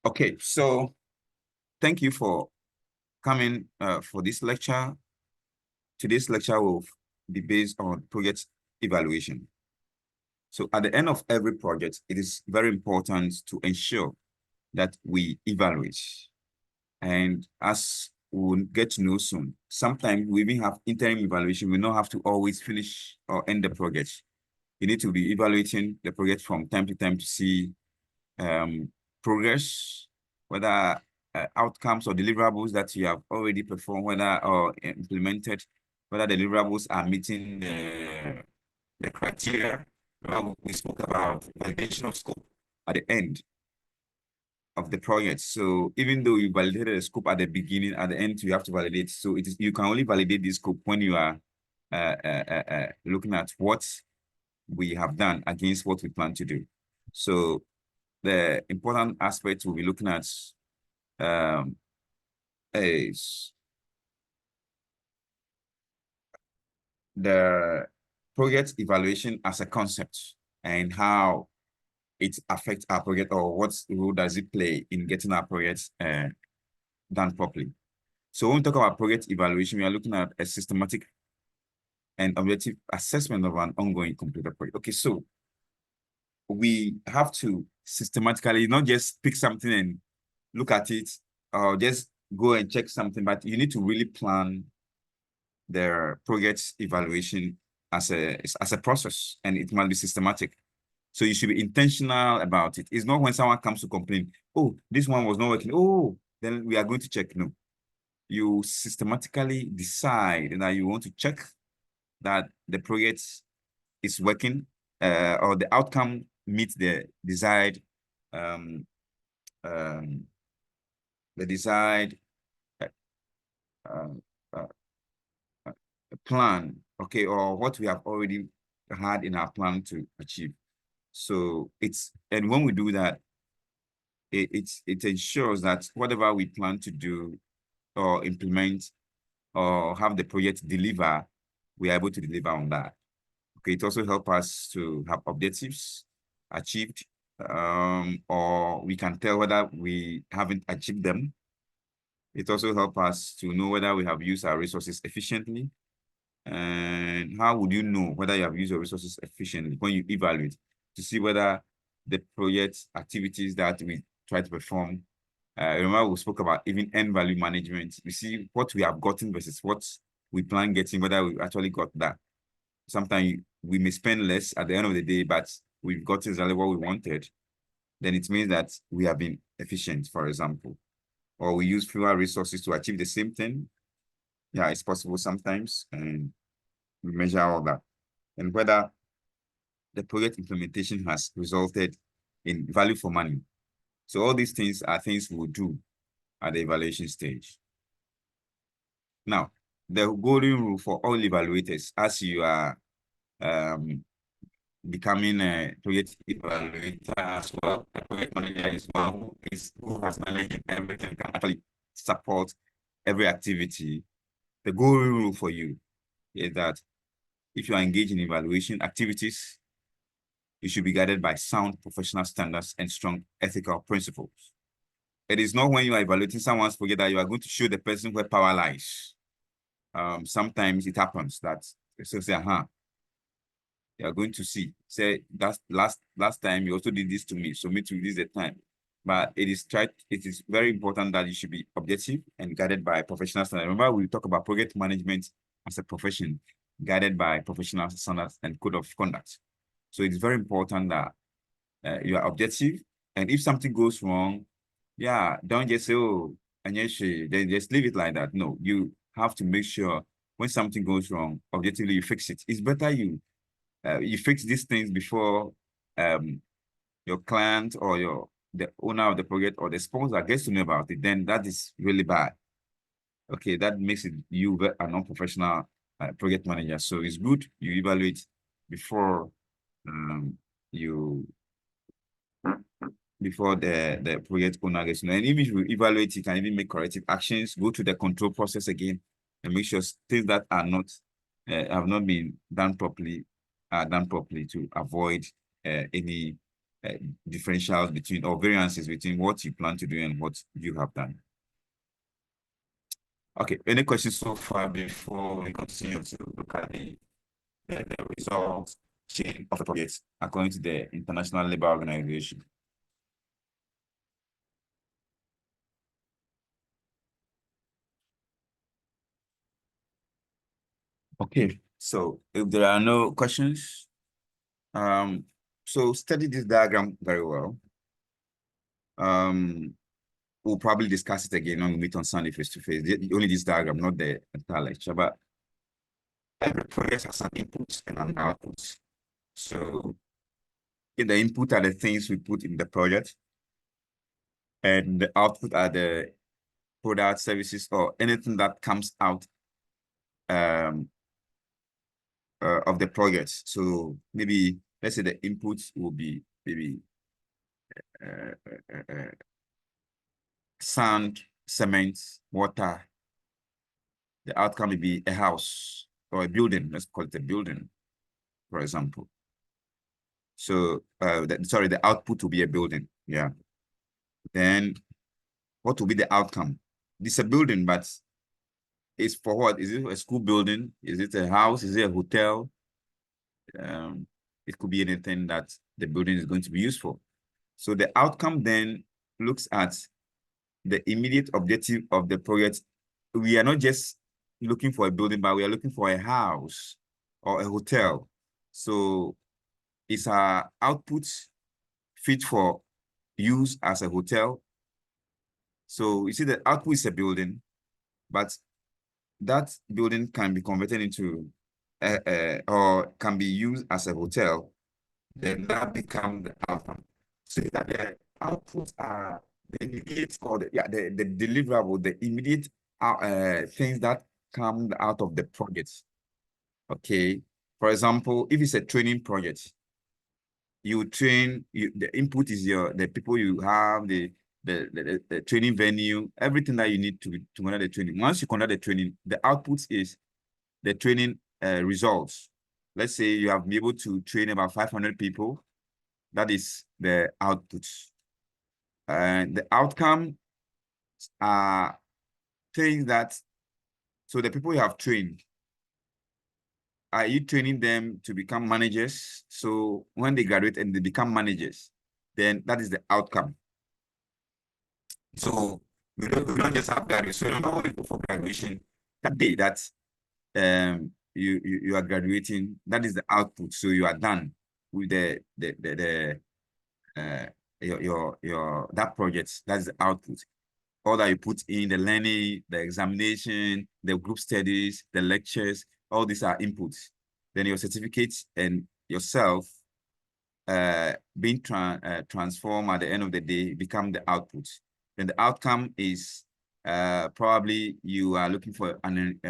Okay, so thank you for coming for this lecture. Today's lecture will be based on project evaluation. So at the end of every project, it is very important to ensure that we evaluate. And as we'll get to know soon, sometimes we even have interim evaluation. We don't have to always finish or end the project. You need to be evaluating the project from time to time to see progress, whether outcomes or deliverables that you have already performed, whether or implemented, whether the deliverables are meeting the criteria. We spoke about validation of scope at the end of the project. So even though you validated the scope at the beginning, at the end you have to validate. So it is, you can only validate this scope when you are looking at what we have done against what we plan to do. So the important aspect we'll be looking at is the project evaluation as a concept and how it affects our project, or what role does it play in getting our projects done properly. So when we talk about project evaluation, we are looking at a systematic and objective assessment of an ongoing completed project. Okay, so we have to systematically not just pick something and look at it, or just go and check something, but you need to really plan their project evaluation as a process, and it must be systematic. So you should be intentional about it. It's not when someone comes to complain, oh, this one was not working, oh, then we are going to check. No, you systematically decide that you want to check that the project is working, or the outcome meets the desired uh, uh, plan, okay, or what we have already had in our plan to achieve. So and when we do that, it ensures that whatever we plan to do or implement or have the project deliver, we are able to deliver on that. Okay, it also helps us to have objectives achieved, or we can tell whether we haven't achieved them. It also helps us to know whether we have used our resources efficiently. And how would you know whether you have used your resources efficiently? When you evaluate to see whether the project activities that we try to perform, remember we spoke about even end value management. We see what we have gotten versus what we plan getting, whether we actually got that. Sometimes we may spend less at the end of the day, but we've gotten exactly what we wanted. Then it means that we have been efficient, for example, or we use fewer resources to achieve the same thing. Yeah, it's possible sometimes, and we measure all that. And whether the project implementation has resulted in value for money. So all these things are things we'll do at the evaluation stage. Now, the golden rule for all evaluators, as you are becoming a project evaluator as well, a project manager is one who has managed everything, can actually support every activity. The golden rule for you is that if you are engaged in evaluation activities, you should be guided by sound professional standards and strong ethical principles. It is not when you are evaluating someone's project that you are going to show the person where power lies. Sometimes it happens that they say, you are going to see, say, that's last time you also did this to me, so me too, this is the time. But it is very important that you should be objective and guided by professional standards. Remember, we talk about project management as a profession, guided by professional standards and code of conduct. So it's very important that you are objective. And if something goes wrong, yeah, don't just say, oh, then just leave it like that. No, you have to make sure when something goes wrong, objectively you fix it. It's better you fix these things before your client or the owner of the project or the sponsor gets to know about it. Then that is really bad. Okay, that makes it you a non-professional project manager. So it's good you evaluate before the project owner gets to know. And even if you evaluate, you can even make corrective actions, go through the control process again, and make sure things that are not have not been done properly are done properly to avoid any differentials between or variances between what you plan to do and what you have done. Okay, any questions so far before we continue to look at the results chain of the projects according to the International Labour Organization? Okay, so if there are no questions, so study this diagram very well. We'll probably discuss it again when we meet on Sunday face to face. Only this diagram, not the entire lecture, but every project has an input and an output. So in the input are the things we put in the project, and the output are the product, services, or anything that comes out of the project. So maybe let's say the inputs will be maybe sand, cement, water. The outcome will be a house or a building. Let's call it a building, for example. So the output will be a building. Yeah. Then what will be the outcome? This is a building, but it's for what? Is it a school building? Is it a house? Is it a hotel? It could be anything that the building is going to be used for. So the outcome then looks at the immediate objective of the project. We are not just looking for a building, but we are looking for a house or a hotel. So is our output fit for use as a hotel? So you see the output is a building, but that building can be converted into or can be used as a hotel. Then that becomes the outcome. So that the outputs are the immediate or the deliverable, the immediate things that come out of the project. Okay. For example, if it's a training project, you train, the input is the people you have, the training venue, everything that you need to conduct the training. Once you conduct the training, the output is the training results. Let's say you have been able to train about 500 people. That is the output. And the outcome are things that, so the people you have trained, are you training them to become managers? So when they graduate and they become managers, then that is the outcome. So we don't just have graduation. So we don't only go for graduation. That day that you are graduating, that is the output. So you are done with your that project. That's the output. All that you put in the learning, the examination, the group studies, the lectures, all these are inputs. Then your certificates and yourself being transformed at the end of the day become the output. Then the outcome is probably you are looking for an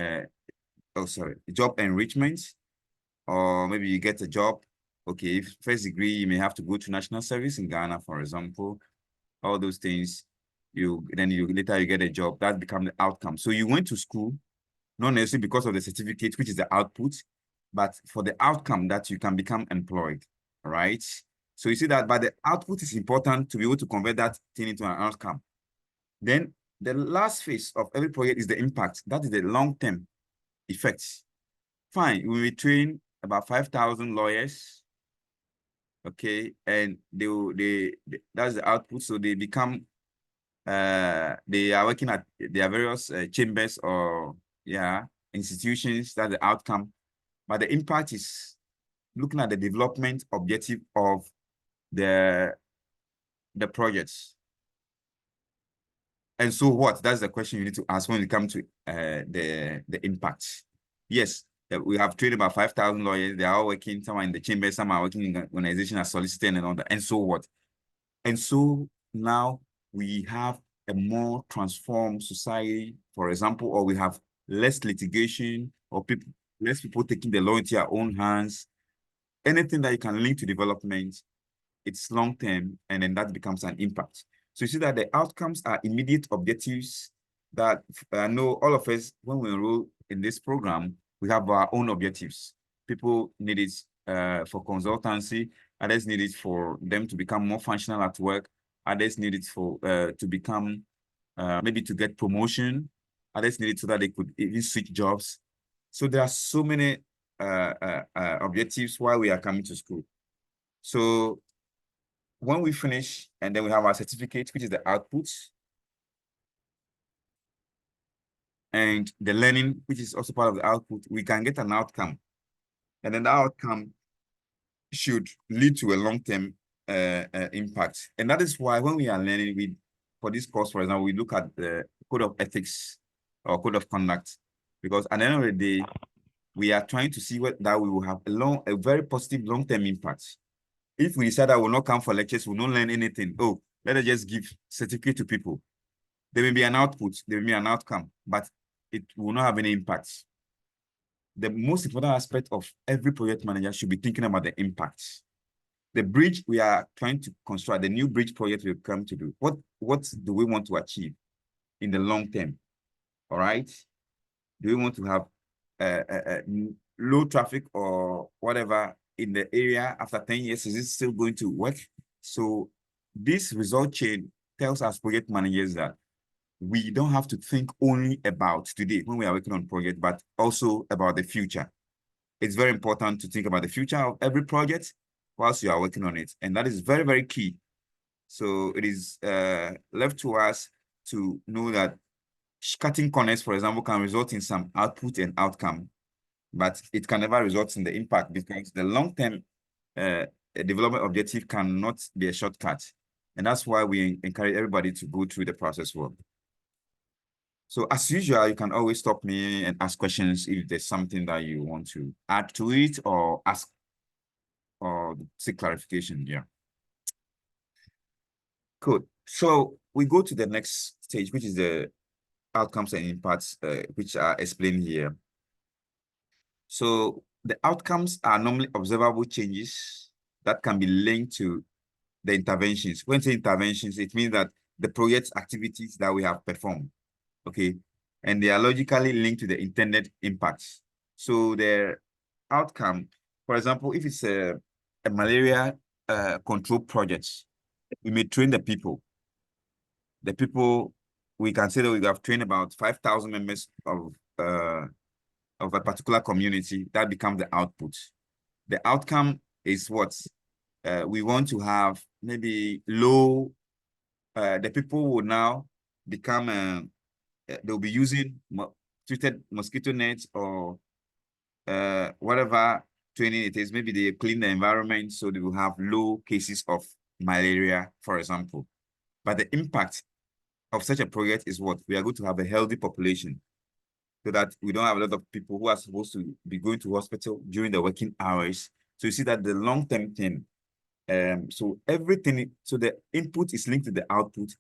job enrichment, or maybe you get a job. Okay, if first degree, you may have to go to national service in Ghana, for example. All those things, later you get a job. That becomes the outcome. So you went to school, not necessarily because of the certificate, which is the output, but for the outcome that you can become employed. All right. So you see that, but the output is important to be able to convert that thing into an outcome. Then the last phase of every project is the impact. That is the long-term effects. Fine, we will train about 5,000 lawyers. Okay, and that's the output. So they become they are working at their various chambers or institutions. That's the outcome. But the impact is looking at the development objective of the projects. And so what? That's the question you need to ask when it comes to the impact. Yes, we have trained about 5,000 lawyers. They are all working, some are in the chamber, some are working in the organization as solicitor and all that. And so what? And so now we have a more transformed society, for example, or we have less litigation, or less people taking the law into their own hands. Anything that you can link to development, it's long-term, and then that becomes an impact. So you see that the outcomes are immediate objectives that I know all of us, when we enroll in this program, we have our own objectives. People need it for consultancy. Others need it for them to become more functional at work. Others need it for to become maybe to get promotion. Others need it so that they could even switch jobs. So there are so many objectives while we are coming to school. So when we finish and then we have our certificate, which is the output, and the learning, which is also part of the output, we can get an outcome. And then the outcome should lead to a long-term impact. And that is why when we are learning, for this course, for example, we look at the code of ethics or code of conduct, because at the end of the day, we are trying to see that we will have a very positive long-term impact. If we decide that we'll not come for lectures, we'll not learn anything, oh, let us just give certificate to people. There may be an output, there may be an outcome, but it will not have any impact. The most important aspect of every project manager should be thinking about the impact. The bridge we are trying to construct, the new bridge project we've come to do, what do we want to achieve in the long term? All right. Do we want to have low traffic or whatever in the area after 10 years? Is it still going to work? So this result chain tells us project managers that we don't have to think only about today when we are working on project, but also about the future. It's very important to think about the future of every project whilst you are working on it. And that is very, very key. So it is left to us to know that cutting corners, for example, can result in some output and outcome, but it can never result in the impact, because the long-term development objective cannot be a shortcut. And that's why we encourage everybody to go through the process well. So as usual, you can always stop me and ask questions if there's something that you want to add to it or ask or seek clarification. Yeah. Good. So we go to the next stage, which is the outcomes and impacts, which are explained here. So the outcomes are normally observable changes that can be linked to the interventions. When say interventions, it means that the project activities that we have performed, okay? And they are logically linked to the intended impacts. So the outcome, for example, if it's a malaria control project, we may train the people. The people, we can say that we have trained about 5,000 members of a particular community. That becomes the output. The outcome is what? We want to have maybe low, the people will now become, they'll be using treated mosquito nets or whatever training it is. Maybe they clean the environment so they will have low cases of malaria, for example. But the impact of such a project is what? We are going to have a healthy population, so that we don't have a lot of people who are supposed to be going to hospital during the working hours. So you see that the long-term thing, so everything, so the input is linked to the output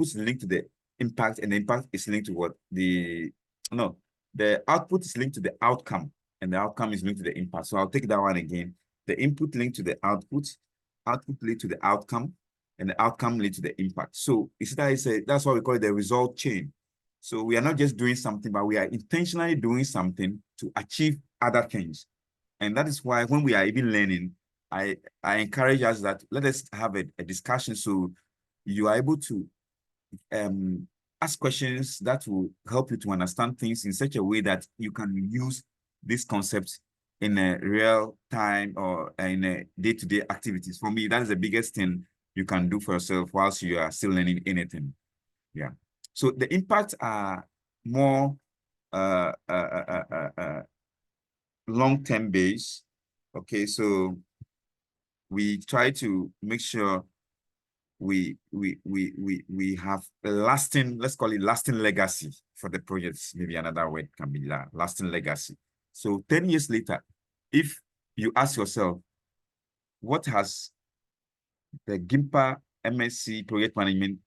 is linked to the impact, and the impact is linked to what? The output is linked to the outcome, and the outcome is linked to the impact. So I'll take that one again. The input linked to the output linked to the outcome, and the outcome leads to the impact. So you see that that's why we call it the result chain. So we are not just doing something, but we are intentionally doing something to achieve other things. And that is why when we are even learning, I encourage us that let us have a discussion so you are able to ask questions that will help you to understand things in such a way that you can use these concepts in a real time or in a day-to-day activities. For me, that is the biggest thing you can do for yourself whilst you are still learning anything. Yeah. So the impacts are more long-term based. Okay, so we try to make sure we have a lasting, let's call it lasting legacy for the projects. Maybe another word can be lasting legacy. So 10 years later, if you ask yourself, what has the GIMPA MSc project management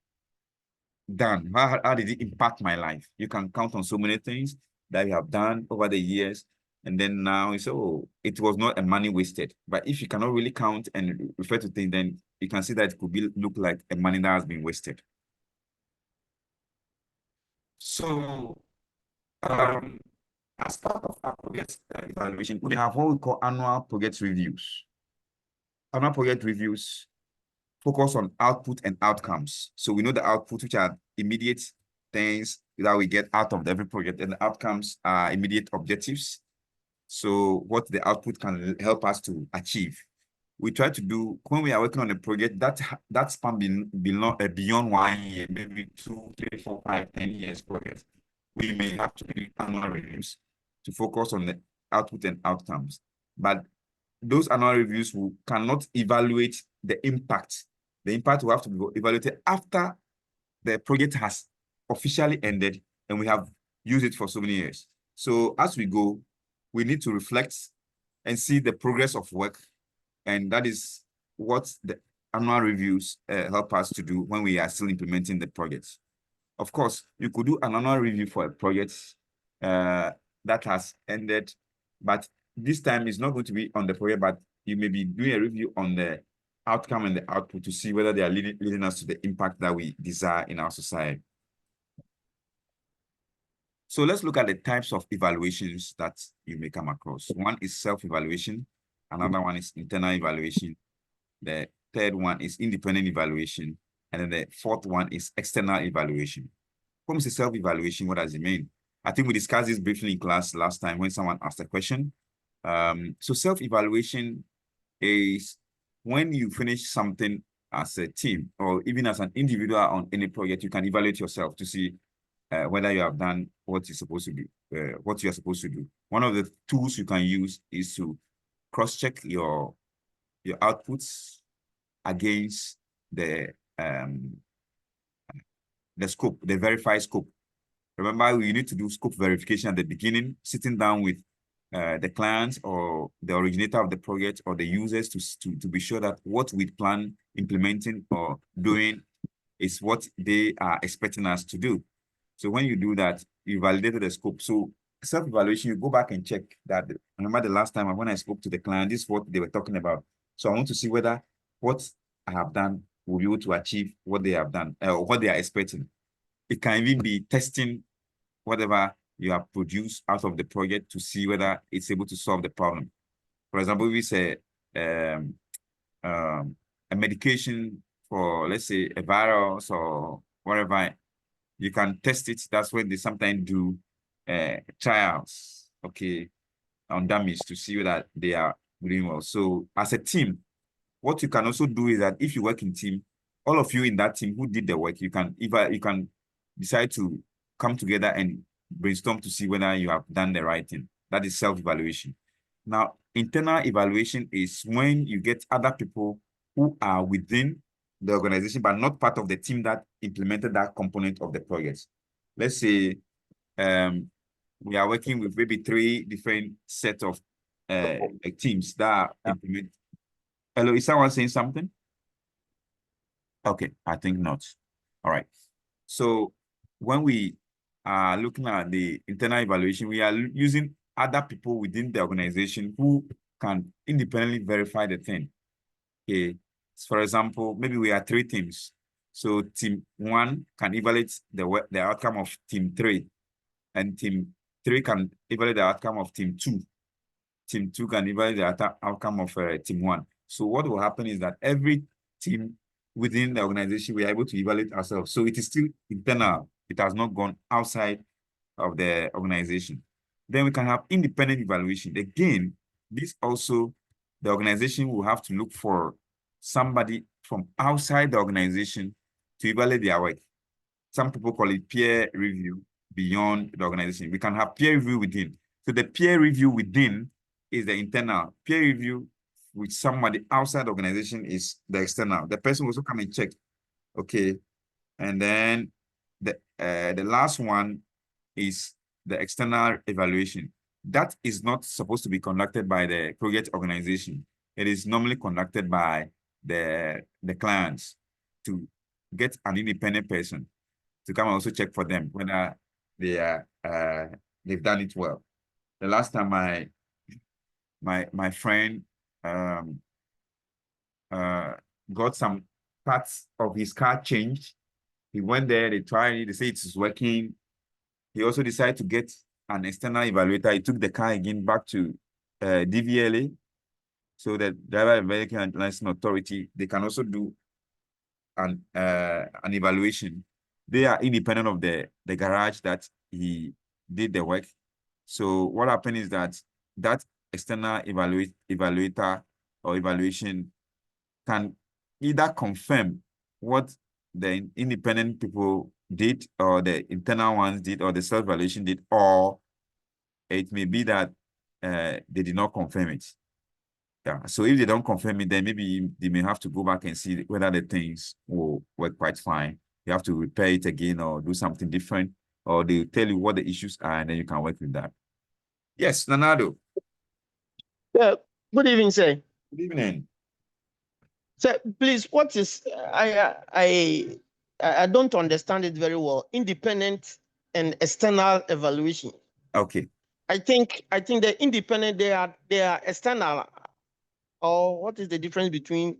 done? How did it impact my life? You can count on so many things that you have done over the years. And then now you say, oh, it was not a money wasted. But if you cannot really count and refer to things, then you can see that it could look like a money that has been wasted. So as part of our project evaluation, we have what we call annual project reviews. annual project reviews focus on output and outcomes. So we know the output, which are immediate things that we get out of every project, and the outcomes are immediate objectives. So what the output can help us to achieve. We try to do, when we are working on a project, that span beyond 1 year, maybe 2, 3, 4, 5, 10 years project. We may have to do annual reviews to focus on the output and outcomes. But those annual reviews cannot evaluate the impact. The impact will have to be evaluated after the project has officially ended and we have used it for so many years. So as we go, we need to reflect and see the progress of work. And that is what the annual reviews help us to do when we are still implementing the project. Of course, you could do an annual review for a project that has ended, but this time is not going to be on the project, but you may be doing a review on the outcome and the output to see whether they are leading us to the impact that we desire in our society. So let's look at the types of evaluations that you may come across. One is self-evaluation. Another one is internal evaluation. The third one is independent evaluation. And then the fourth one is external evaluation. When we say self-evaluation, what does it mean? I think we discussed this briefly in class last time when someone asked a question. So self-evaluation is when you finish something as a team or even as an individual on any project, you can evaluate yourself to see whether you have done what you're supposed to do, what you are supposed to do. One of the tools you can use is to cross-check your outputs against the scope, the verified scope. Remember, we need to do scope verification at the beginning, sitting down with the clients or the originator of the project or the users to be sure that what we plan implementing or doing is what they are expecting us to do. So when you do that, you validated the scope. So self-evaluation, you go back and check that. Remember the last time when I spoke to the client, this is what they were talking about. So I want to see whether what I have done will be able to achieve what they have done or what they are expecting. It can even be testing whatever you have produced out of the project to see whether it's able to solve the problem. For example, if we say a medication for, let's say, a virus or whatever, you can test it. That's when they sometimes do trials, okay, on dummies to see that they are doing well. So as a team, what you can also do is that if you work in team, all of you in that team who did the work, you can decide to come together and brainstorm to see whether you have done the right thing. That is self-evaluation. Now, internal evaluation is when you get other people who are within the organization, but not part of the team that implemented that component of the project. Let's say we are working with maybe 3 different sets of teams that implement. Hello, is someone saying something? Okay, I think not. All right. So when we are looking at the internal evaluation, we are using other people within the organization who can independently verify the thing. Okay. For example, maybe we are 3 teams. So team 1 can evaluate the outcome of team 3, and team 3 can evaluate the outcome of team 2. Team 2 can evaluate the outcome of team 1. So what will happen is that every team within the organization, we are able to evaluate ourselves. So it is still internal. It has not gone outside of the organization. Then we can have independent evaluation. Again, this also, the organization will have to look for somebody from outside the organization to evaluate their work. Some people call it peer review beyond the organization. We can have peer review within. So the peer review within is the internal. Peer review with somebody outside the organization is the external. The person will also come and check. Okay. And then the last one is the external evaluation. That is not supposed to be conducted by the project organization. It is normally conducted by the clients to get an independent person to come and also check for them whether they are they've done it well. The last time my friend got some parts of his car changed. He went there, they tried it, they say it's working. He also decided to get an external evaluator. He took the car again back to DVLA So the driver vehicle licensing authority, they can also do an evaluation. They are independent of the garage that he did the work. So what happened is that external evaluator or evaluation can either confirm what the independent people did or the internal ones did or the self-evaluation did, or it may be that they did not confirm it. Yeah. So if they don't confirm it, then maybe they may have to go back and see whether the things will work quite fine. You have to repair it again or do something different, or they tell you what the issues are, and then you can work with that. Yes, Nanado. Yeah. Good evening, sir. Good evening. Sir, please, what is I don't understand it very well. Independent and external evaluation. Okay. I think the independent they are external. Or what is the difference between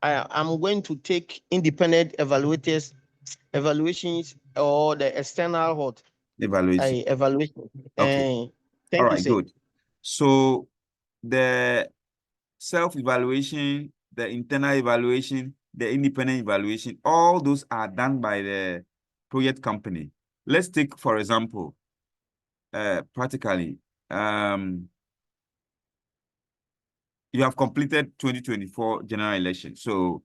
I'm going to take independent evaluations or the external what Evaluation. evaluation? Okay. All Thank you, right, sir. good. So the self-evaluation, the internal evaluation, the independent evaluation, all those are done by the project company. Let's take, for example, practically, you have completed 2024 general election. So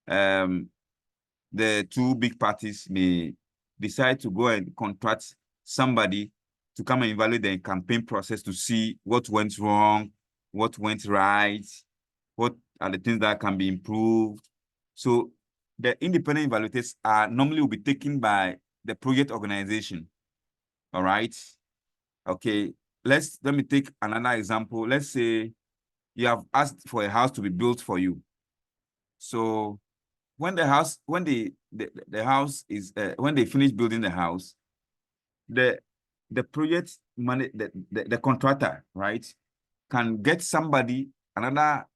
the two big parties may decide to go and contract somebody to come and evaluate the campaign process to see what went wrong, what went right, what are the things that can be improved. So the independent evaluators are normally will be taken by the project organization. All right. Okay. Let me take another example. Let's say you have asked for a house to be built for you. So when the house, when the house is, when they finish building the house, the project money, the contractor, right, can get somebody, another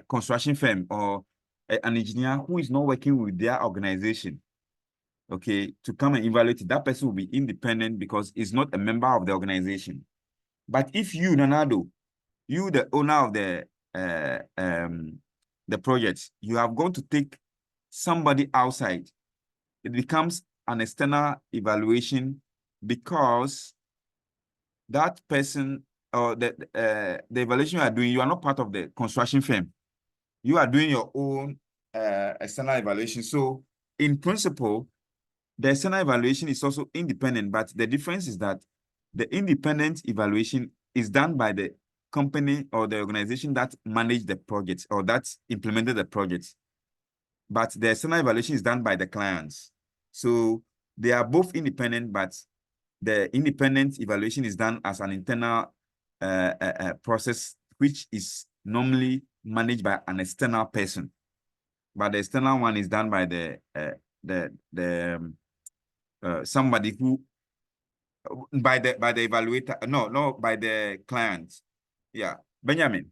construction firm or an engineer who is not working with their organization, okay, to come and evaluate it. That person will be independent because he's not a member of the organization. But if you, Nanado, you, the owner of the project, you have gone to take somebody outside, it becomes an external evaluation because that person or the evaluation you are doing, you are not part of the construction firm. You are doing your own external evaluation. So in principle, the external evaluation is also independent, but the difference is that the independent evaluation is done by the company or the organization that managed the project or that implemented the project. But the external evaluation is done by the clients. So they are both independent, but the independent evaluation is done as an internal process, which is normally managed by an external person. But the external one is done by somebody who by the evaluator. No, by the client. Yeah, Benjamin.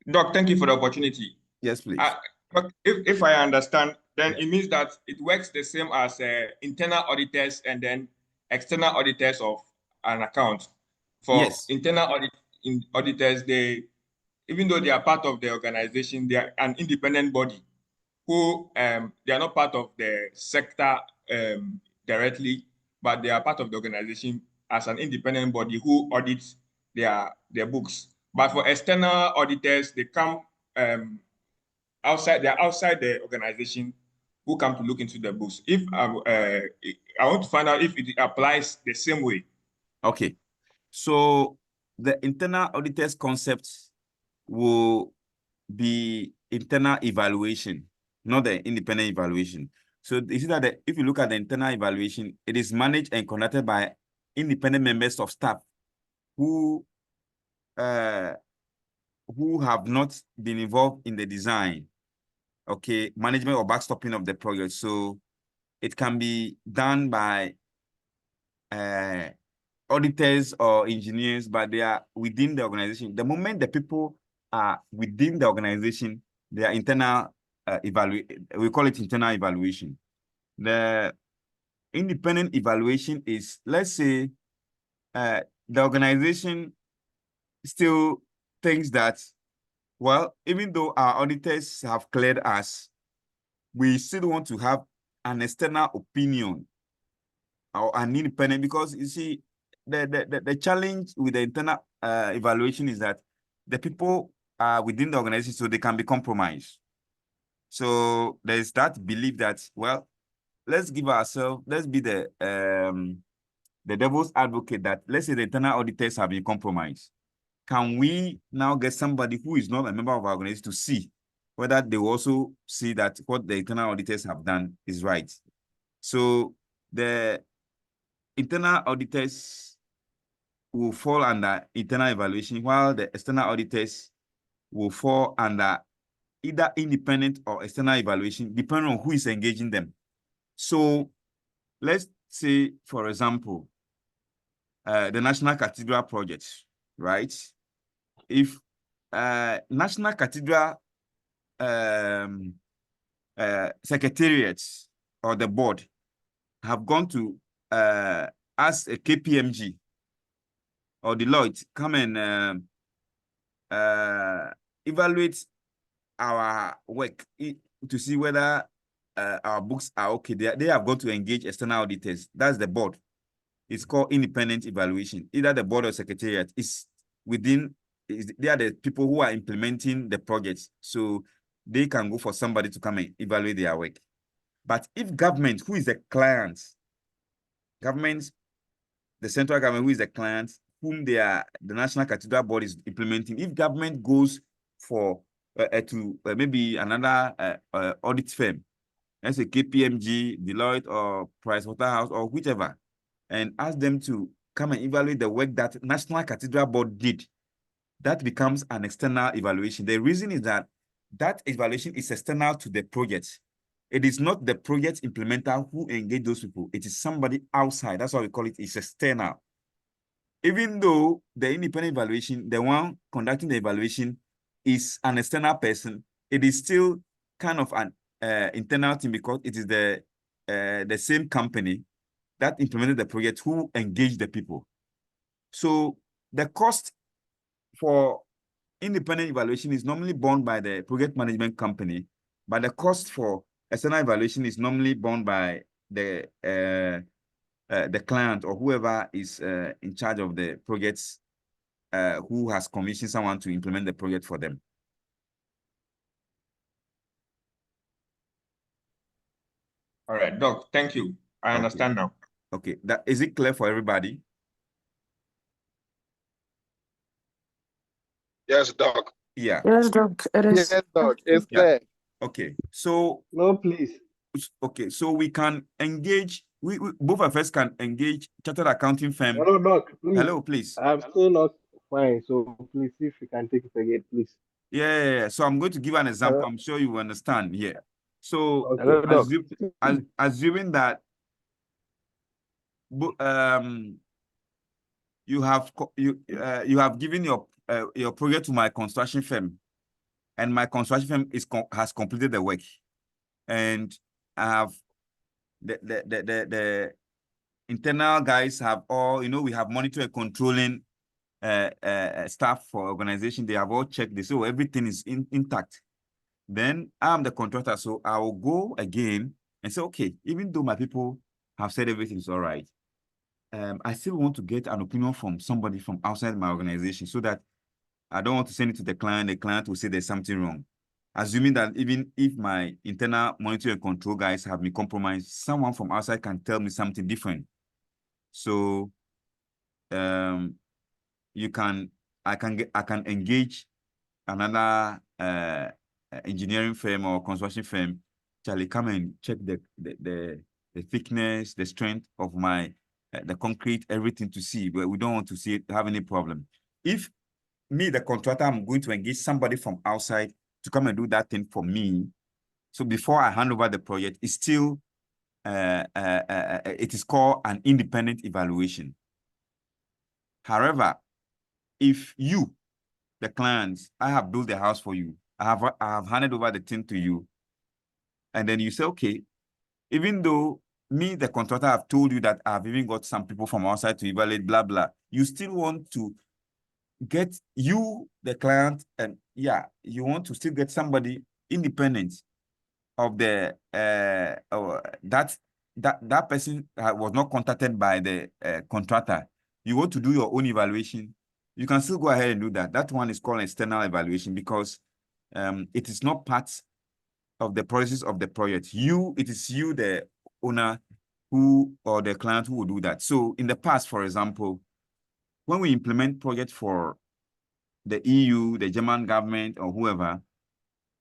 Doc, thank you for the opportunity. Yes, please. If I understand, then it means that it works the same as internal auditors and then external auditors of an account. For internal auditors, they, even though they are part of the organization, they are an independent body who they are not part of the sector directly, but they are part of the organization as an independent body who audits their books. But for external auditors, they come outside. They are outside the organization who come to look into the books. If I want to find out if it applies the same way. Okay, so the internal auditors concept will be internal evaluation, not the independent evaluation. So you see that if you look at the internal evaluation, it is managed and conducted by independent members of staff who have not been involved in the design, okay, management or backstopping of the project. So it can be done by auditors or engineers, but they are within the organization. The moment the people are within the organization, they are internal we call it internal evaluation. The independent evaluation is, let's say, the organization still thinks that, well, even though our auditors have cleared us, we still want to have an external opinion or an independent, because you see, the challenge with the internal evaluation is that the people are within the organization, so they can be compromised. So there's that belief that, well, let's be the devil's advocate, that let's say the internal auditors have been compromised. Can we now get somebody who is not a member of our organization to see whether they will also see that what the internal auditors have done is right? So the internal auditors will fall under internal evaluation, while the external auditors will fall under either independent or external evaluation, depending on who is engaging them. So let's say, for example, the National Cathedral Project, right? If National Cathedral secretariats or the board have gone to ask a KPMG or Deloitte come and evaluate our work to see whether our books are okay. They have got to engage external auditors. That's the board. It's called independent evaluation. Either the board or secretariat is within, they are the people who are implementing the projects. So they can go for somebody to come and evaluate their work. But if government, who is the client, government, the central government, who is the client, whom the National Cathedral Board is implementing, if government goes for to maybe another audit firm, let's say KPMG, Deloitte, or Pricewaterhouse, or whichever, and ask them to come and evaluate the work that National Cathedral Board did, that becomes an external evaluation. The reason is that that evaluation is external to the project. It is not the project implementer who engage those people. It is somebody outside. That's why we call it, it's external. Even though the independent evaluation, the one conducting the evaluation is an external person, it is still kind of an internal team, because it is the same company that implemented the project who engaged the people. So the cost for independent evaluation is normally borne by the project management company, but the cost for external evaluation is normally borne by the client or whoever is in charge of the projects, who has commissioned someone to implement the project for them. All right, Doc, thank you. I understand now. Okay, is it clear for everybody? Yes, Doc. Yeah. Yes, Doc. It is. Yes, Doc. It's clear. Okay, so No, please. Okay, so we can engage, we both of us can engage chartered accounting firm. No, Doc, please. Hello, please. I'm still not fine, so please, if you can take it again, please. Yeah. So I'm going to give an example. I'm sure you understand here. So assuming that you have given your project to my construction firm, and my construction firm has completed the work, and I have the internal guys have all, we have monitor and controlling staff for organization. They have all checked this, so everything is intact. Then I'm the contractor, so I will go again and say, okay, even though my people have said everything is all right, I still want to get an opinion from somebody from outside my organization, so that I don't want to send it to the client will say there's something wrong. Assuming that even if my internal monitor and control guys have been compromised, someone from outside can tell me something different. So I can engage another engineering firm or construction firm, Charlie, come and check the thickness, the strength of my the concrete, everything, to see, but we don't want to see it have any problem. If me, the contractor, I'm going to engage somebody from outside to come and do that thing for me, so before I hand over the project, it's still it is called an independent evaluation. However, if you, the clients, I have built the house for you, I have handed over the thing to you, and then you say, okay, even though me, the contractor, have told you that I've even got some people from outside to evaluate, blah, blah, you still want to get you, the client, and yeah, you want to still get somebody independent of the that person was not contacted by the contractor. You want to do your own evaluation, you can still go ahead and do that. That one is called external evaluation because it is not part of the process of the project. It is you, the owner, or the client who will do that. So in the past, for example, when we implement projects for the EU, the German government, or whoever,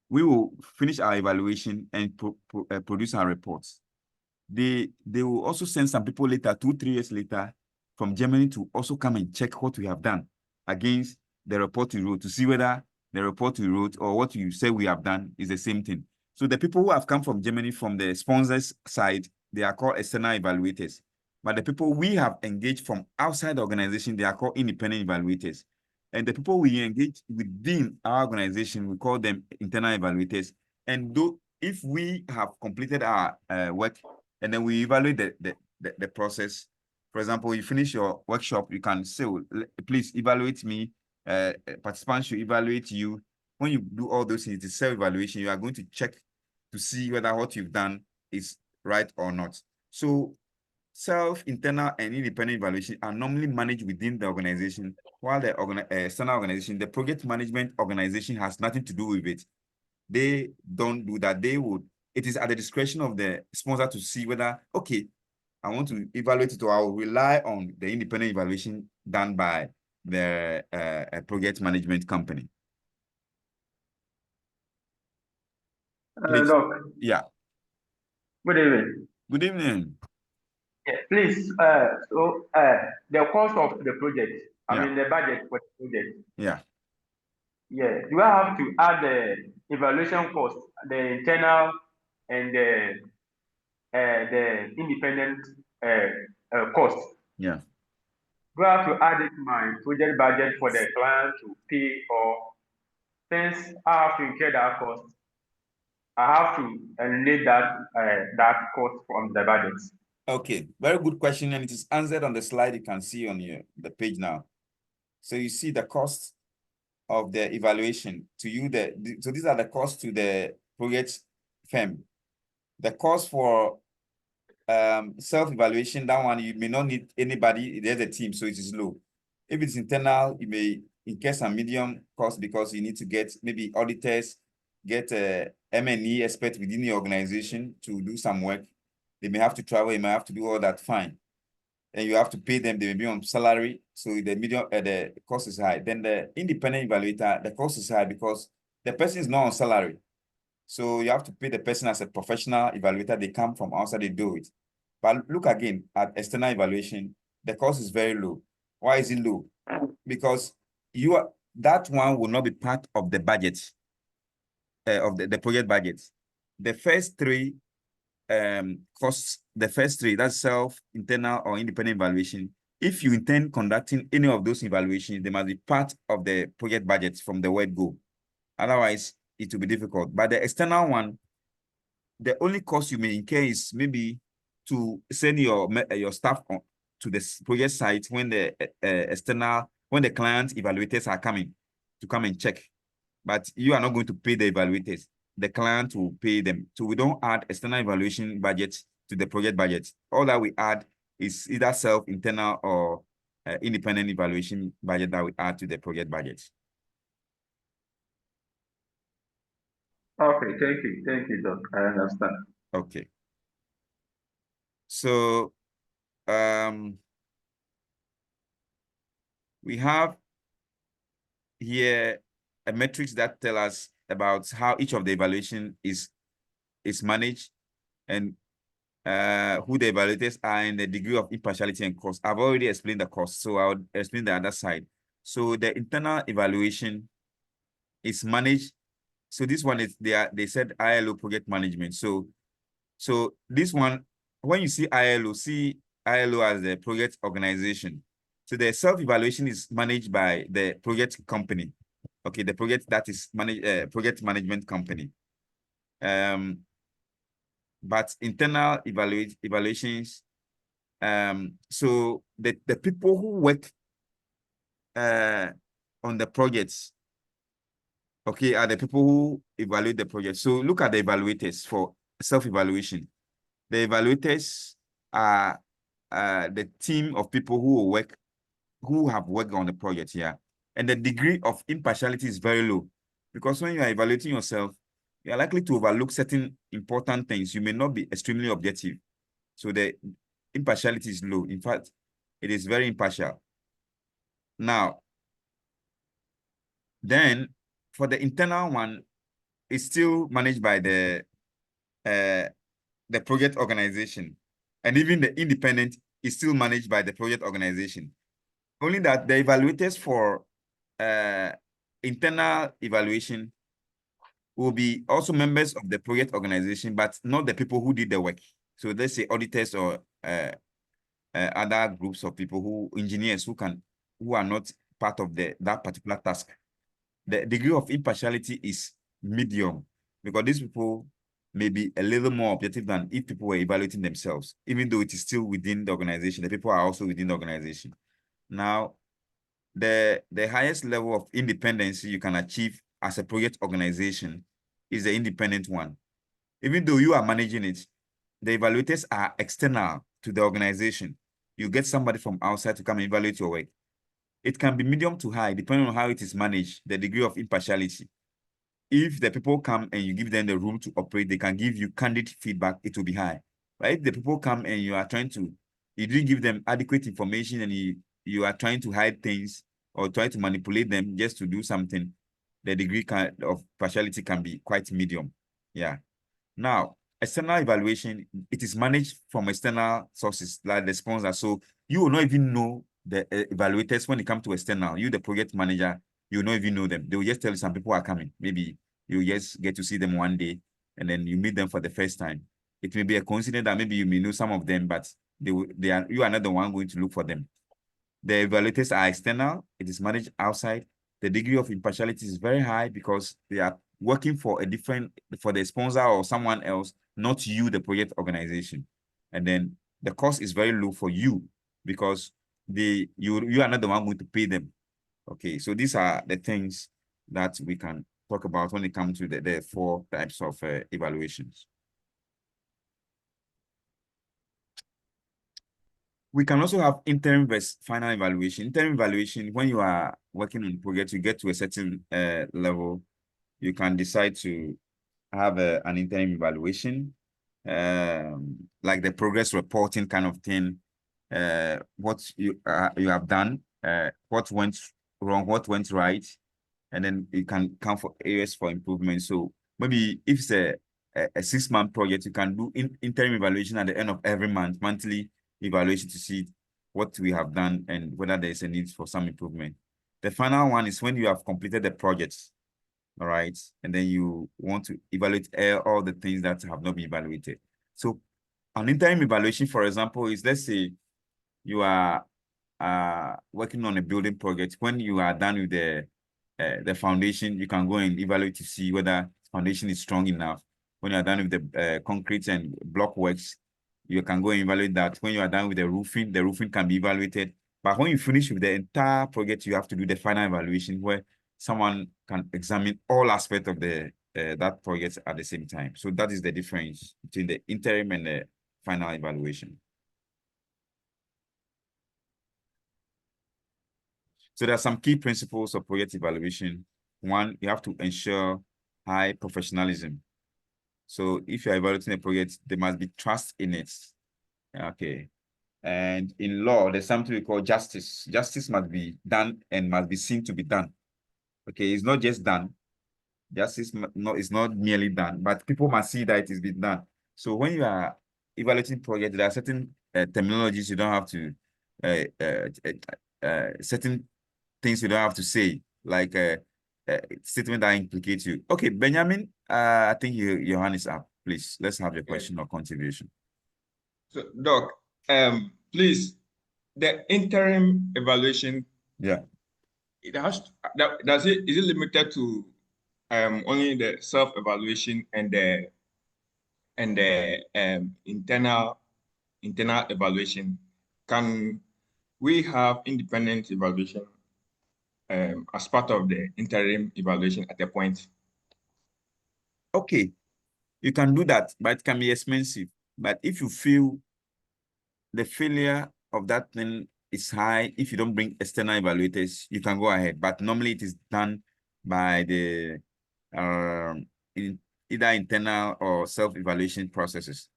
we will finish our evaluation and produce our reports. They will also send some people later, 2-3 years later, from Germany to also come and check what we have done against the report you wrote to see whether the report you wrote or what you say we have done is the same thing. So the people who have come from Germany from the sponsors side, they are called external evaluators. But the people we have engaged from outside the organization, they are called independent evaluators. And the people we engage within our organization, we call them internal evaluators. And if we have completed our work and then we evaluate the process, for example, you finish your workshop, you can say, please evaluate me. Participants should evaluate you. When you do all those things, the self-evaluation, you are going to check to see whether what you've done is right or not. So self, internal, and independent evaluation are normally managed within the organization, while the external organization, the project management organization, has nothing to do with it. They don't do that. It is at the discretion of the sponsor to see whether, okay, I want to evaluate it, or I will rely on the independent evaluation done by the project management company. Doc. Yeah. Good evening. Good evening. Yeah, please, so the cost of the project, I mean the budget for the project. Yeah. Yeah, do I have to add the evaluation cost, the internal and the independent cost? Yeah. Do I have to add it to my project budget for the client to pay, or since I have to incur that cost, I have to eliminate that cost from the budget? Okay, very good question, and it is answered on the slide you can see on the page now. So you see the cost of the evaluation to you. So these are the costs to the project firm. The cost for self-evaluation, that one you may not need anybody. There's a team, so it is low. If it's internal, you may incur some medium cost because you need to get maybe auditors, get a M&E expert within the organization to do some work. They may have to travel, you may have to do all that, fine. And you have to pay them, they may be on salary, so the cost is high. Then the independent evaluator, the cost is high because the person is not on salary. So you have to pay the person as a professional evaluator. They come from outside, they do it. But look again at external evaluation, the cost is very low. Why is it low? Because that one will not be part of the budget, of the project budget. The first three costs, that's self, internal, or independent evaluation. If you intend conducting any of those evaluations, they must be part of the project budget from the word go. Otherwise, it will be difficult. But the external one, the only cost you may incur is maybe to send your staff to the project site when the when the client evaluators are coming to come and check. But you are not going to pay the evaluators. The client will pay them. So we don't add external evaluation budget to the project budget. All that we add is either self, internal, or independent evaluation budget that we add to the project budget. Okay, thank you, Doc. I understand. Okay. So we have here a matrix that tell us about how each of the evaluation is managed, and who the evaluators are, and the degree of impartiality and cost. I've already explained the cost, so I'll explain the other side. So the internal evaluation is managed. So this one is they said ILO project management. So this one, when you see ILO as the project organization. So the self-evaluation is managed by the project company. Okay, the project that is managed, project management company. But internal evaluations, so the people who work on the projects, okay, are the people who evaluate the project. So look at the evaluators for self-evaluation. The evaluators are the team of people who have worked on the project here. And the degree of impartiality is very low, because when you are evaluating yourself, you are likely to overlook certain important things. You may not be extremely objective. So the impartiality is low. In fact, it is very impartial. Now, then for the internal one, it's still managed by the project organization. And even the independent is still managed by the project organization. Only that the evaluators for internal evaluation will be also members of the project organization, but not the people who did the work. So let's say auditors or other groups of people engineers who are not part of that particular task. The degree of impartiality is medium, because these people may be a little more objective than if people were evaluating themselves, even though it is still within the organization. The people are also within the organization. Now, the highest level of independence you can achieve as a project organization is the independent one. Even though you are managing it, the evaluators are external to the organization. You get somebody from outside to come and evaluate your work. It can be medium to high, depending on how it is managed, the degree of impartiality. If the people come and you give them the room to operate, they can give you candid feedback, it will be high. But if the people come and you didn't give them adequate information and you are trying to hide things or try to manipulate them just to do something, the degree of partiality can be quite medium. Yeah. Now, external evaluation, it is managed from external sources like the sponsor. So you will not even know the evaluators when it comes to external. You, the project manager, you will not even know them. They will just tell you some people are coming. Maybe you just get to see them one day and then you meet them for the first time. It may be a coincidence that maybe you may know some of them, but you are not the one going to look for them. The evaluators are external. It is managed outside. The degree of impartiality is very high because they are working for the sponsor or someone else, not you, the project organization. And then the cost is very low for you because you are not the one going to pay them. Okay, so these are the things that we can talk about when it comes to the 4 types of evaluations. We can also have interim versus final evaluation. Interim evaluation, when you are working on project, you get to a certain level, you can decide to have an interim evaluation, like the progress reporting kind of thing, what you have done, what went wrong, what went right, and then you can count for areas for improvement. So maybe if it's a 6-month project, you can do interim evaluation at the end of every month, monthly evaluation to see what we have done and whether there is a need for some improvement. The final one is when you have completed the project, all right, and then you want to evaluate all the things that have not been evaluated. So an interim evaluation, for example, is, let's say you are working on a building project. When you are done with the foundation, you can go and evaluate to see whether the foundation is strong enough. When you are done with the concrete and block works, you can go and evaluate that. When you are done with the roofing can be evaluated. But when you finish with the entire project, you have to do the final evaluation where someone can examine all aspects of that project at the same time. So that is the difference between the interim and the final evaluation. So there are some key principles of project evaluation. One, you have to ensure high professionalism. So if you're evaluating a project, there must be trust in it. Okay. And in law, there's something we call justice. Justice must be done and must be seen to be done. Okay, it's not just done. Justice is not merely done, but people must see that it is being done. So when you are evaluating projects, there are certain terminologies you don't have to, certain things you don't have to say, like statement that implicates you. Okay, Benjamin, I think your hand is up. Please, let's have your question or contribution. So, Doc, please, the interim evaluation. Yeah. It has is it limited to only the self-evaluation and the internal evaluation? Can we have independent evaluation as part of the interim evaluation at a point? Okay, you can do that, but it can be expensive. But if you feel the failure of that thing is high, if you don't bring external evaluators, you can go ahead. But normally it is done by the either internal or self-evaluation processes.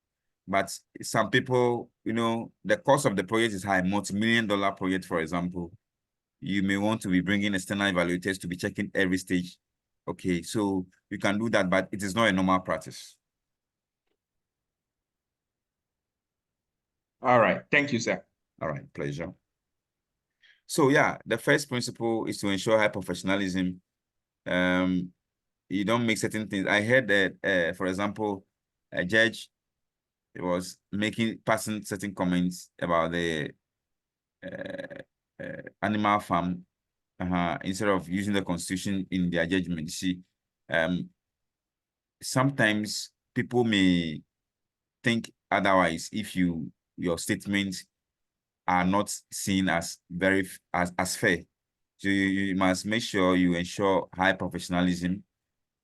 But some people, you know, the cost of the project is high, multi-million-dollar project, for example. You may want to be bringing external evaluators to be checking every stage. Okay, so you can do that, but it is not a normal practice. All right, thank you, sir. All right, pleasure. So yeah, the first principle is to ensure high professionalism. You don't make certain things. I heard that, for example, a judge was passing certain comments about the animal farm instead of using the constitution in their judgment. You see, sometimes people may think otherwise if your statements are not seen as as fair. So you must make sure you ensure high professionalism.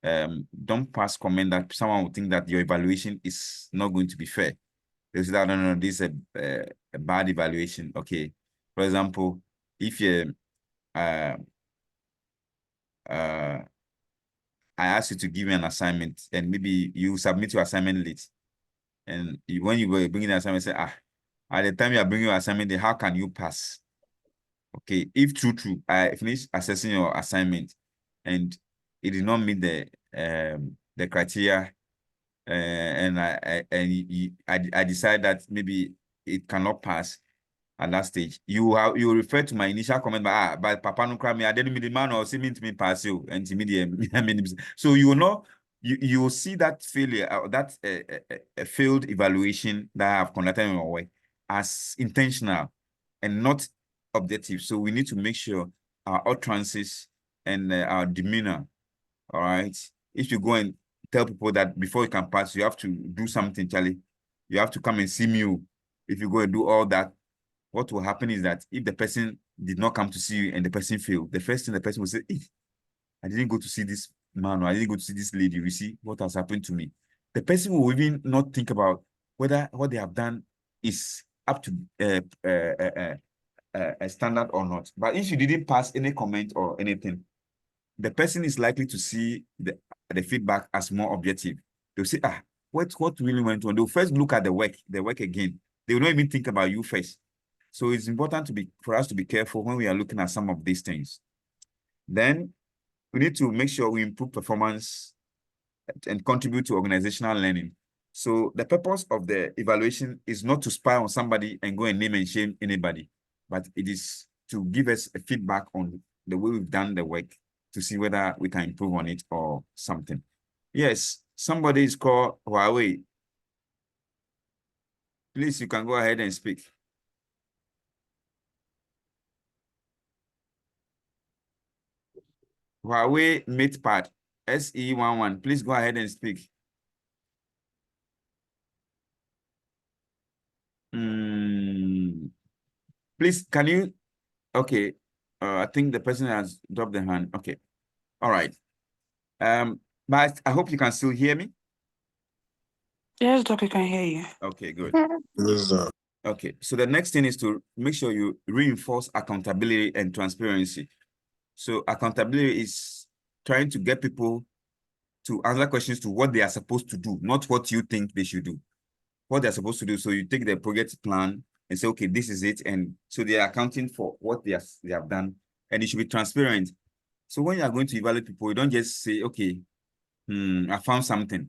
Don't pass comment that someone will think that your evaluation is not going to be fair. They say that no, this is a bad evaluation. Okay. For example, if you I ask you to give me an assignment and maybe you submit your assignment late, and when you were bringing the assignment, say, at the time you are bringing your assignment, how can you pass? Okay, if true, I finish assessing your assignment and it did not meet the criteria, and I decide that maybe it cannot pass at that stage. You refer to my initial comment, but Papa no cry me, I didn't mean the man or see me to me pass you and to me. So you will know. You will see that failure, that a failed evaluation that I have conducted in my way as intentional and not objective. So we need to make sure our utterances and our demeanor, all right? If you go and tell people that before you can pass, you have to do something, Charlie. You have to come and see me. If you go and do all that, what will happen is that if the person did not come to see you and the person failed, the first thing the person will say, hey, I didn't go to see this man or I didn't go to see this lady. You see what has happened to me. The person will even not think about whether what they have done is up to a standard or not. But if you didn't pass any comment or anything, the person is likely to see the feedback as more objective. They'll say, what really went on? They'll first look at the work again. They will not even think about you first. So it's important for us to be careful when we are looking at some of these things. Then we need to make sure we improve performance and contribute to organizational learning. So the purpose of the evaluation is not to spy on somebody and go and name and shame anybody, but it is to give us a feedback on the way we've done the work to see whether we can improve on it or something. Yes, somebody is called Huawei. Please, you can go ahead and speak. Huawei MatePad SE11. Please go ahead and speak. Please, can you? Okay. I think the person has dropped the hand. Okay. All right. But I hope you can still hear me. Yes, Doc, I can hear you. Okay, good. Okay. So the next thing is to make sure you reinforce accountability and transparency. So accountability is trying to get people to answer questions to what they are supposed to do, not what you think they should do. What they're supposed to do. So you take the project plan and say, okay, this is it. And so they are accounting for what they have done. And it should be transparent. So when you are going to evaluate people, you don't just say, okay, I found something.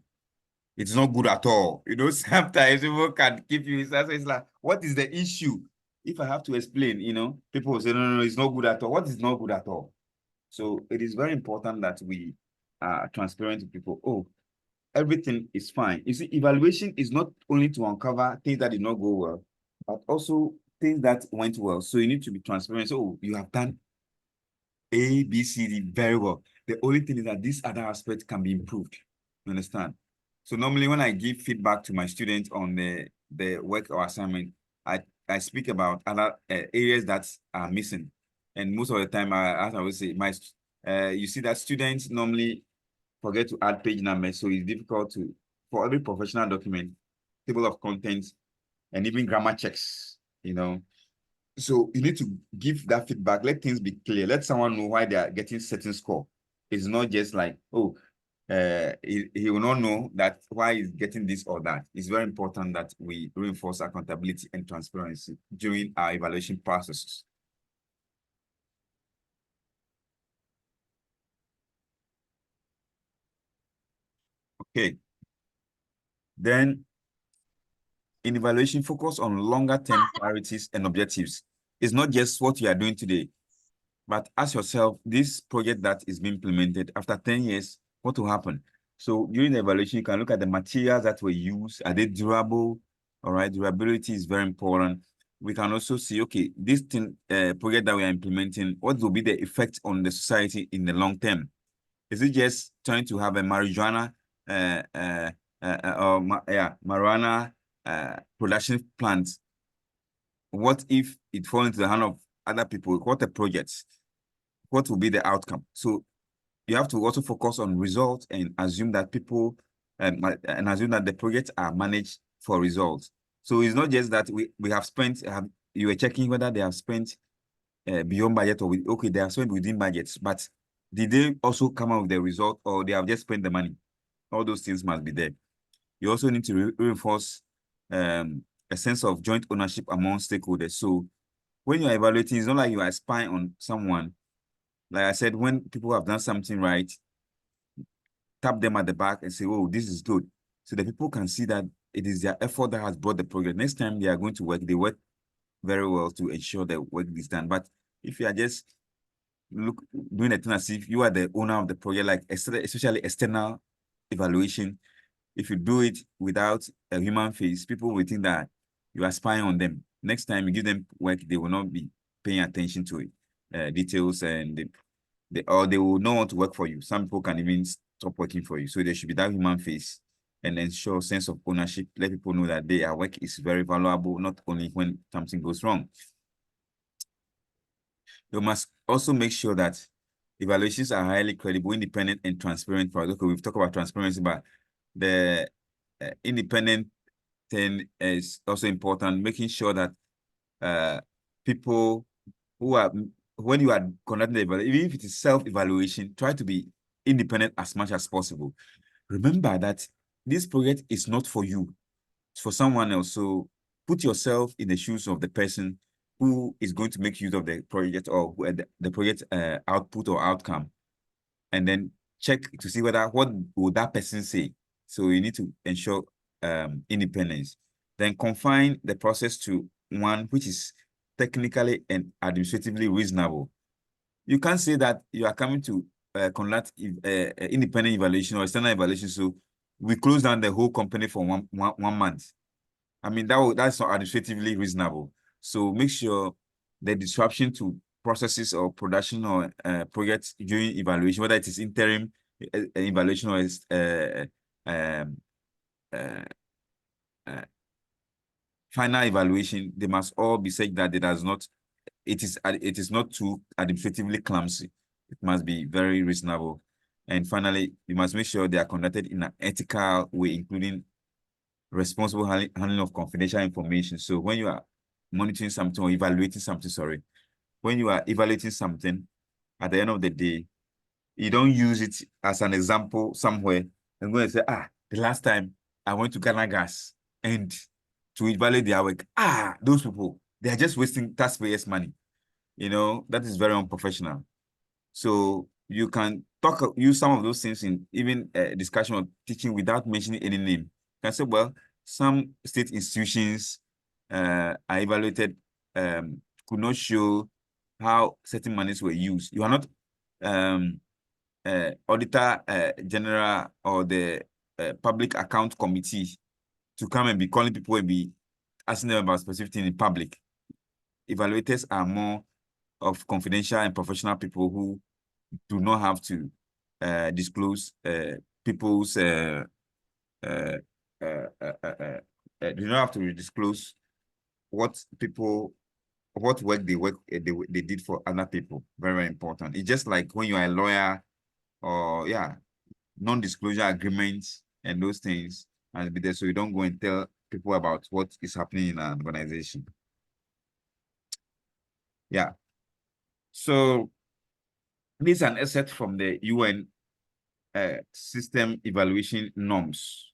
It's not good at all. You know, sometimes people can give you, it's like, what is the issue? If I have to explain, you know, people will say, no, it's not good at all. What is not good at all? So it is very important that we are transparent to people. Oh, everything is fine. You see, evaluation is not only to uncover things that did not go well, but also things that went well. So you need to be transparent. So you have done A, B, C, D very well. The only thing is that this other aspect can be improved. You understand? So normally when I give feedback to my students on the work or assignment, I speak about other areas that are missing. And most of the time, as I would say, you see that students normally forget to add page numbers, so it's difficult for every professional document, table of contents, and even grammar checks, So you need to give that feedback, let things be clear, let someone know why they are getting certain score. It's not just like, oh, he will not know that why he's getting this or that. It's very important that we reinforce accountability and transparency during our evaluation processes. Okay. Then in evaluation, focus on longer term priorities and objectives. It's not just what you are doing today, but ask yourself, this project that is being implemented after 10 years, what will happen? So during the evaluation, you can look at the materials that were used. Are they durable? All right, durability is very important. We can also see, okay, this project that we are implementing, what will be the effect on the society in the long term? Is it just trying to have a marijuana marijuana production plant? What if it falls into the hand of other people? What a project? What will be the outcome? So you have to also focus on results and assume that people and assume that the projects are managed for results. So it's not just that we have spent. You were checking whether they have spent beyond budget or okay, they have spent within budgets, but did they also come out with the result, or they have just spent the money? All those things must be there. You also need to reinforce a sense of joint ownership among stakeholders. So when you're evaluating, it's not like you are spying on someone. Like I said, when people have done something right, tap them at the back and say, oh, this is good. So the people can see that it is their effort that has brought the progress. Next time they are going to work, they work very well to ensure that work is done. But if you are just doing a thing as if you are the owner of the project, like especially external evaluation, if you do it without a human face, people will think that you are spying on them. Next time you give them work, they will not be paying attention to it, details, and or they will not want to work for you. Some people can even stop working for you. So there should be that human face and ensure sense of ownership. Let people know that their work is very valuable, not only when something goes wrong. You must also make sure that evaluations are highly credible, independent, and transparent. For okay, we've talked about transparency, but the independent thing is also important, making sure that people who are, when you are conducting the evaluation, even if it is self-evaluation, try to be independent as much as possible. Remember that this project is not for you, it's for someone else. So put yourself in the shoes of the person who is going to make use of the project or the project output or outcome, and then check to see what would that person say. So you need to ensure independence. Then confine the process to one which is technically and administratively reasonable. You can't say that you are coming to conduct independent evaluation or external evaluation, so we close down the whole company for one month. I mean, that's not administratively reasonable. So make sure the disruption to processes or production or projects during evaluation, whether it is interim evaluation or is final evaluation, they must all be such that it is not too administratively clumsy. It must be very reasonable. And finally, you must make sure they are conducted in an ethical way, including responsible handling of confidential information. So when you are monitoring something or evaluating something, when you are evaluating something, at the end of the day, you don't use it as an example somewhere and go and say, the last time I went to Ghana Gas and to evaluate their work, those people, they are just wasting taxpayers' money. That is very unprofessional. So you can use some of those things in even discussion or teaching without mentioning any name. You can say, well, some state institutions are evaluated, could not show how certain monies were used. You are not auditor general or the public account committee to come and be calling people and be asking them about specific things in public. Evaluators are more of confidential and professional people who do not have to disclose people's do not have to disclose what people what work they did for other people. Very, very important. It's just like when you are a lawyer, or non-disclosure agreements and those things, and be there so you don't go and tell people about what is happening in an organization. Yeah. So this is an excerpt from the UN system evaluation norms.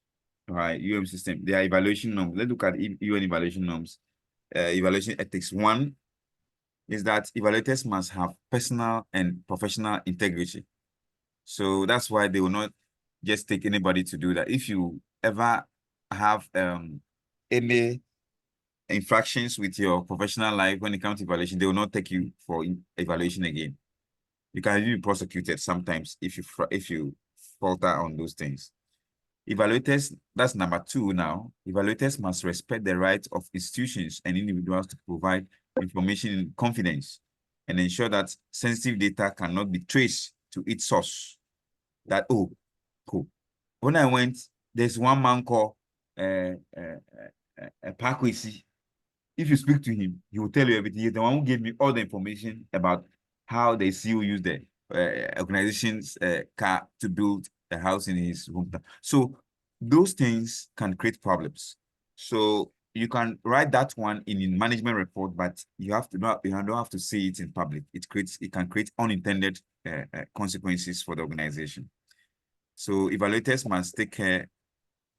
Right, UN system. They are evaluation norms. Let's look at UN evaluation norms. Evaluation ethics. One is that evaluators must have personal and professional integrity. So that's why they will not just take anybody to do that. If you ever have any infractions with your professional life when it comes to evaluation, they will not take you for evaluation again. You can be prosecuted sometimes if you falter on those things. Evaluators, that's number 2 now. Evaluators must respect the rights of institutions and individuals to provide information in confidence and ensure that sensitive data cannot be traced to its source. That, oh, cool. When I went, there's one man called Pakwesi. If you speak to him, he will tell you everything. He's the one who gave me all the information about how the CEO used the organization's car to build a house in his hometown. So those things can create problems. So you can write that one in management report, but you don't have to say it in public. It can create unintended consequences for the organization. So evaluators must take care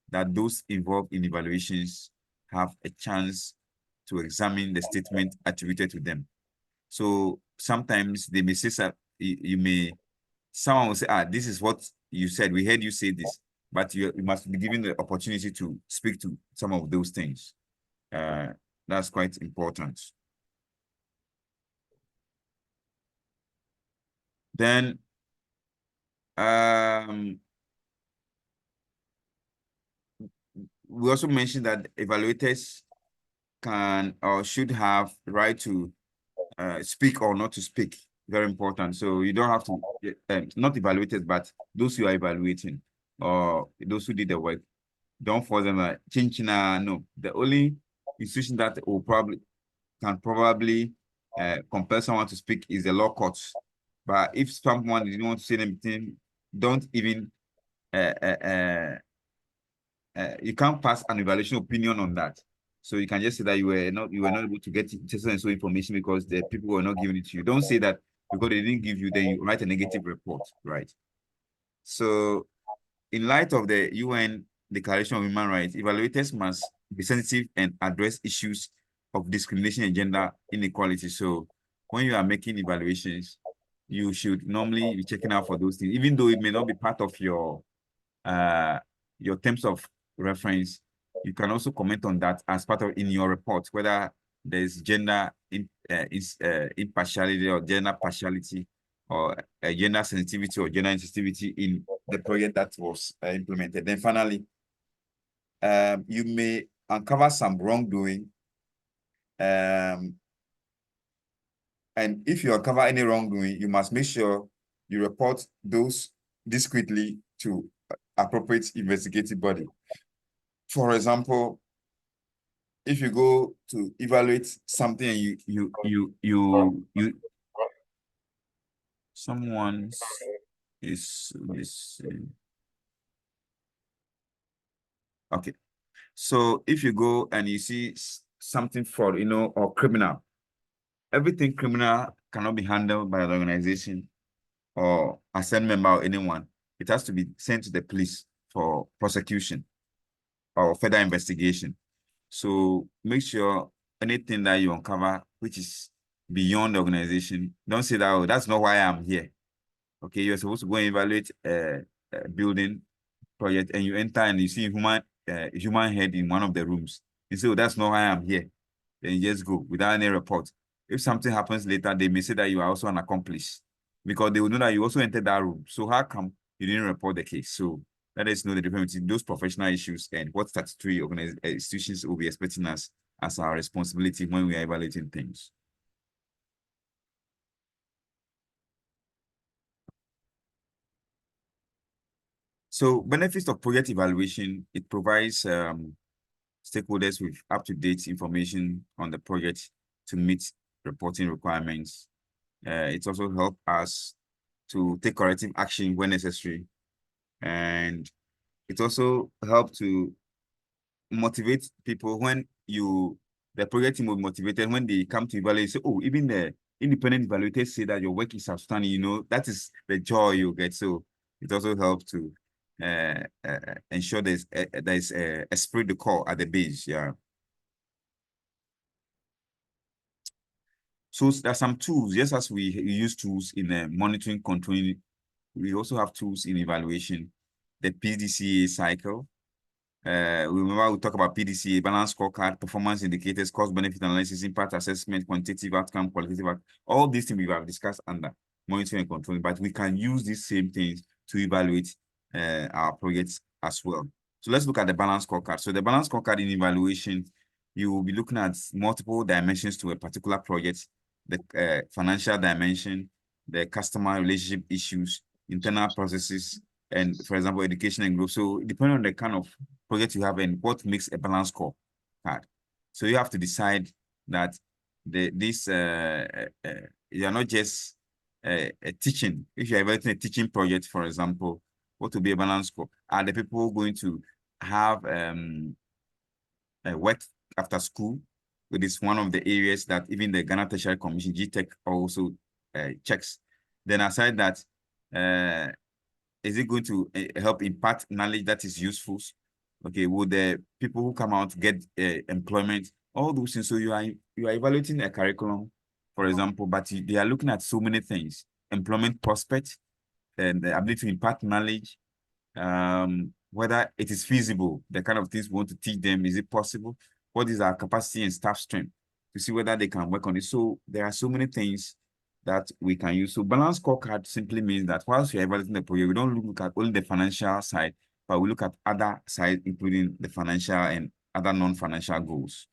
that those involved in evaluations have a chance to examine the statement attributed to them. So sometimes they may say, someone will say, this is what you said. We heard you say this, but you must be given the opportunity to speak to some of those things. That's quite important. Then, we also mentioned that evaluators can or should have the right to speak or not to speak. Very important. So you don't have to, not evaluators, but those who are evaluating or those who did the work, don't force them like chinchina. No, the only institution that can probably compel someone to speak is the law courts. But if someone didn't want to say anything, don't even you can't pass an evaluation opinion on that. So you can just say that you were not able to get so information because the people were not giving it to you. Don't say that because they didn't give you, then you write a negative report, right? So in light of the UN Declaration of Human Rights, evaluators must be sensitive and address issues of discrimination and gender inequality. So when you are making evaluations, you should normally be checking out for those things, even though it may not be part of your terms of reference. You can also comment on that as part of in your report, whether there's gender impartiality or gender partiality or gender sensitivity or gender insensitivity in the project that was implemented. Then finally, you may uncover some wrongdoing. And if you uncover any wrongdoing, you must make sure you report those discreetly to appropriate investigative body. For example, if you go to evaluate something and someone is okay. So if you go and you see something fraud, or criminal, everything criminal cannot be handled by an organization or a SEN member or anyone. It has to be sent to the police for prosecution or further investigation. So make sure anything that you uncover, which is beyond the organization, don't say that, oh, that's not why I'm here. Okay, you're supposed to go and evaluate a building project and you enter and you see human head in one of the rooms. You say, oh, that's not why I'm here. Then you just go without any report. If something happens later, they may say that you are also an accomplice because they will know that you also entered that room. So how come you didn't report the case? So let us know the difference between those professional issues and what statutory institutions will be expecting us as our responsibility when we are evaluating things. So benefits of project evaluation, it provides stakeholders with up-to-date information on the project to meet reporting requirements. It also helps us to take corrective action when necessary. And it also helps to motivate people when the project team will be motivated when they come to evaluate. Say, oh, even the independent evaluators say that your work is outstanding. You know, that is the joy you get. So it also helps to ensure there's a esprit de corps at the base. Yeah. So there's some tools. Just as we use tools in monitoring, controlling, we also have tools in evaluation. The PDCA cycle. Remember we talk about PDCA, balance scorecard, performance indicators, cost benefit analysis, impact assessment, quantitative outcome, qualitative outcome. All these things we have discussed under monitoring and controlling, but we can use these same things to evaluate our projects as well. So let's look at the balance scorecard. So the balance scorecard in evaluation, you will be looking at multiple dimensions to a particular project, the financial dimension, the customer relationship issues, internal processes, and for example, education and growth. So depending on the kind of project you have and what makes a balance score card. So you have to decide that you are not just a teaching. If you're evaluating a teaching project, for example, what will be a balance score? Are the people going to have work after school? It is one of the areas that even the Ghana Tertiary Commission, GTEC, also checks. Then aside that, is it going to help impart knowledge that is useful? Okay, will the people who come out get employment? All those things. So you are evaluating a curriculum, for example, but they are looking at so many things: employment prospects, and the ability to impart knowledge, whether it is feasible, the kind of things we want to teach them. Is it possible? What is our capacity and staff strength to see whether they can work on it? So there are so many things that we can use. So balance scorecard simply means that whilst we are evaluating the project, we don't look at only the financial side, but we look at other sides, including the financial and other non-financial goals.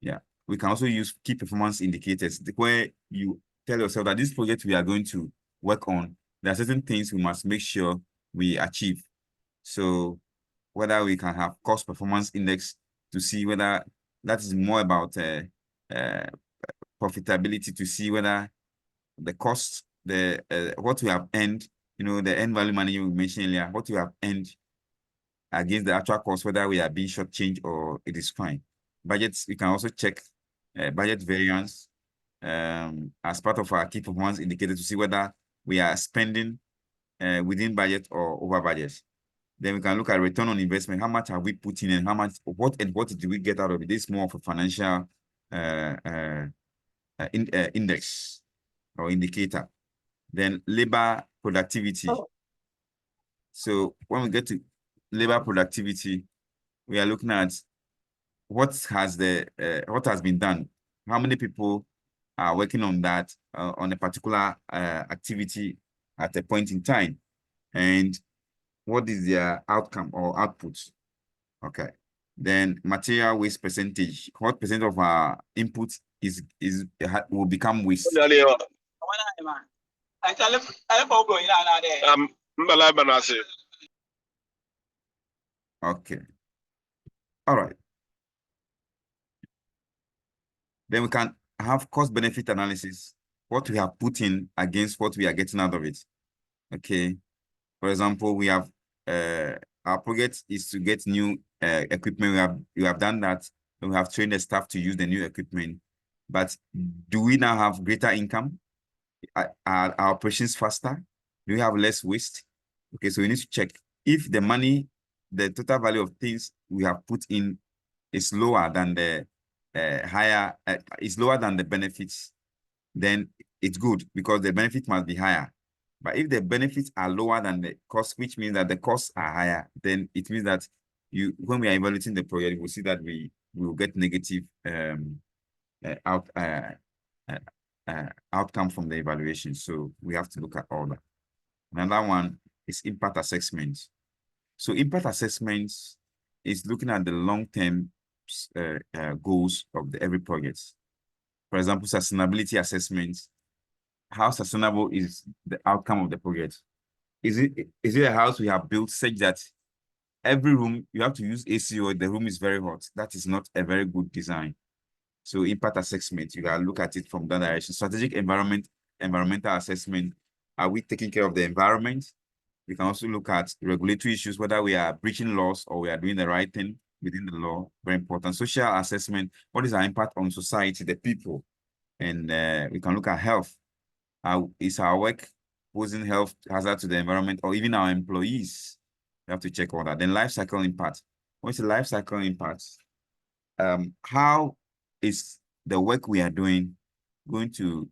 Yeah, we can also use key performance indicators where you tell yourself that this project we are going to work on, there are certain things we must make sure we achieve. So whether we can have cost performance index to see whether that is more about profitability, to see whether the cost, what we have earned, you know, the end value money we mentioned earlier, what we have earned against the actual cost, whether we are being shortchanged or it is fine. Budgets, we can also check budget variance as part of our key performance indicator to see whether we are spending within budget or over budget. Then we can look at return on investment. How much have we put in and how much, what do we get out of it? This is more of a financial index or indicator. Then labor productivity. So when we get to labor productivity, we are looking at what has been done. How many people are working on that on a particular activity at a point in time, and what is their outcome or output? Okay. Then material waste percentage. What percent of our input will become waste? Okay. All right. Then we can have cost benefit analysis. What we have put in against what we are getting out of it. Okay. For example, we have our project is to get new equipment. We have done that. We have trained the staff to use the new equipment. But do we now have greater income? Are our operations faster? Do we have less waste? Okay, so we need to check if the money, the total value of things we have put in is lower than the is lower than the benefits, then it's good because the benefit must be higher. But if the benefits are lower than the cost, which means that the costs are higher, then it means that when we are evaluating the project, we'll see that we will get negative outcome from the evaluation. So we have to look at all that. Another one is impact assessment. So impact assessments is looking at the long-term goals of every project. For example, sustainability assessments. How sustainable is the outcome of the project? Is it a house we have built such that every room you have to use AC or the room is very hot? That is not a very good design. So impact assessment, you gotta look at it from that direction. Strategic environmental assessment. Are we taking care of the environment? We can also look at regulatory issues, whether we are breaching laws or we are doing the right thing within the law. Very important. Social assessment. What is our impact on society, the people? And we can look at health. Is our work posing health hazard to the environment or even our employees? We have to check all that. Then life cycle impact. What's the life cycle impact? How is the work we are doing going to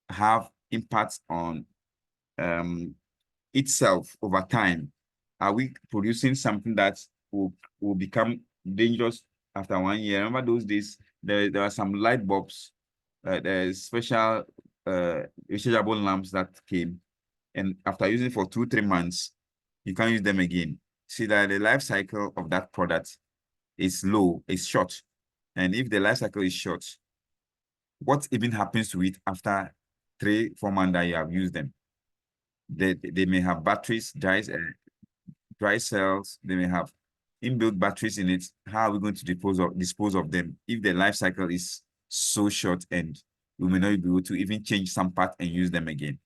have impacts on itself over time? Are we producing something that will become dangerous after 1 year? Remember those days, there are some light bulbs, there's special rechargeable lamps that came, and after using for 2-3 months, you can't use them again. See that the life cycle of that product is low, is short. And if the life cycle is short, what even happens to it after 3-4 months that you have used them? They may have batteries, dry cells, they may have inbuilt batteries in it. How are we going to dispose of them if the life cycle is so short and we may not be able to even change some part and use them again?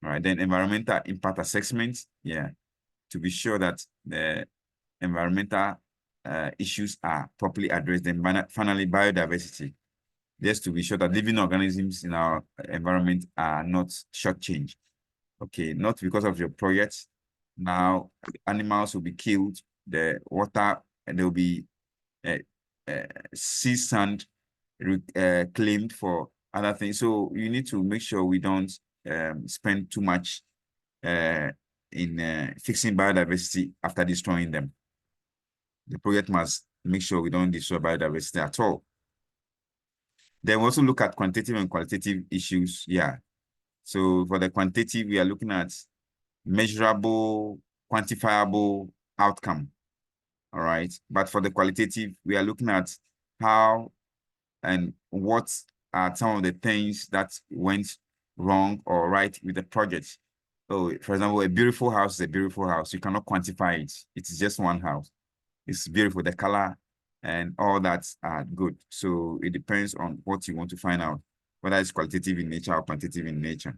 All right, then environmental impact assessment, yeah, to be sure that the environmental issues are properly addressed. Then finally, biodiversity, just to be sure that living organisms in our environment are not shortchanged. Okay, not because of your project. Now, animals will be killed, the water, and there will be sea sand claimed for other things. So you need to make sure we don't spend too much in fixing biodiversity after destroying them. The project must make sure we don't destroy biodiversity at all. Then we also look at quantitative and qualitative issues. Yeah. So for the quantitative, we are looking at measurable, quantifiable outcome. All right. But for the qualitative, we are looking at how and what are some of the things that went wrong or right with the project. So, for example, a beautiful house is a beautiful house. You cannot quantify it. It's just one house. It's beautiful. The color and all that are good. So it depends on what you want to find out, whether it's qualitative in nature or quantitative in nature.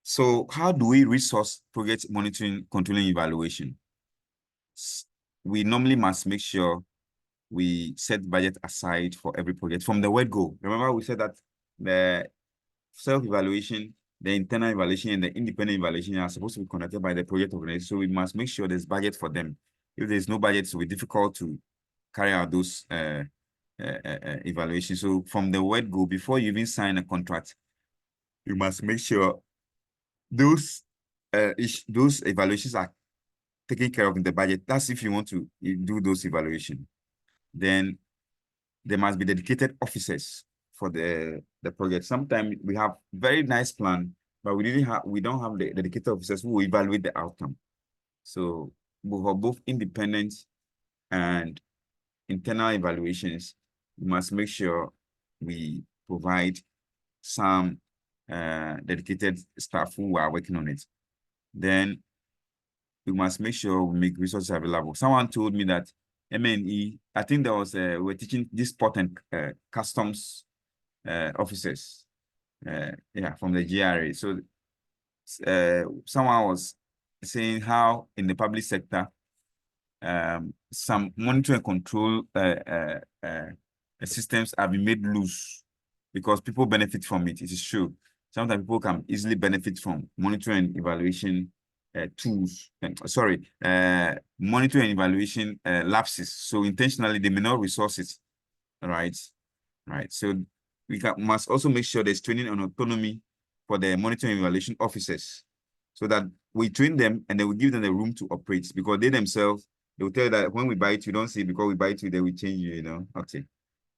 So how do we resource project monitoring, controlling, evaluation? We normally must make sure we set budget aside for every project from the word go. Remember, we said that the self-evaluation, the internal evaluation, and the independent evaluation are supposed to be conducted by the project organization. So we must make sure there's budget for them. If there's no budget, it will be difficult to carry out those evaluations. So from the word go, before you even sign a contract, you must make sure those evaluations are taken care of in the budget. That's if you want to do those evaluations. Then there must be dedicated officers for the project. Sometimes we have very nice plan, but we don't have the dedicated officers who will evaluate the outcome. So for both independent and internal evaluations, we must make sure we provide some dedicated staff who are working on it. Then we must make sure we make resources available. Someone told me that MNE, I think there was we're teaching this port and customs officers, yeah, from the GRA. So someone was saying how in the public sector, some monitoring and control systems have been made loose because people benefit from it. It is true. Sometimes people can easily benefit from monitoring and evaluation tools, monitoring and evaluation lapses. So intentionally, they may not resource it, right? So we must also make sure there's training on autonomy for the monitoring and evaluation officers so that we train them and then we give them the room to operate because they themselves, they will tell you that when we buy it, you don't see it because we buy it, they will change you, you know, okay.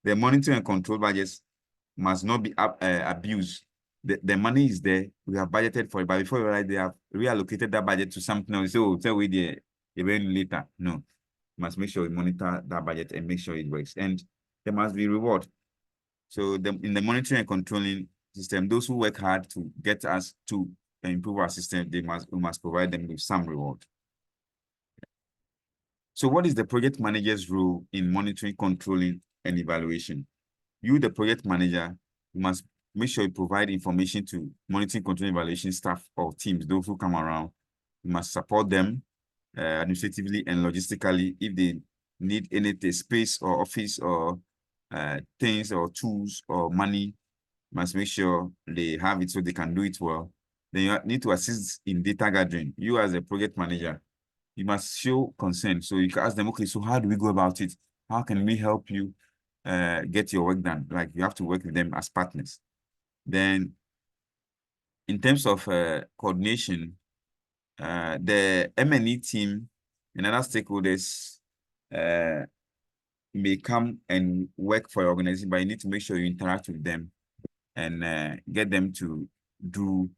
The monitoring and control budgets must not be abused. The money is there, we have budgeted for it, but before you realize they have reallocated that budget to something else. So tell we the event later. No, you must make sure we monitor that budget and make sure it works. And there must be reward. So in the monitoring and controlling system, those who work hard to get us to improve our system, we must provide them with some reward. So what is the project manager's role in monitoring, controlling, and evaluation? You, the project manager, must make sure you provide information to monitoring, controlling, evaluation staff or teams, those who come around. You must support them administratively and logistically if they need anything, space or office or things or tools or money. Must make sure they have it so they can do it well. Then you need to assist in data gathering. You as a project manager, you must show concern. So you can ask them, okay, so how do we go about it? How can we help you get your work done? Like you have to work with them as partners. Then in terms of coordination, the M&E team and other stakeholders may come and work for your organization, but you need to make sure you interact with them and get them to do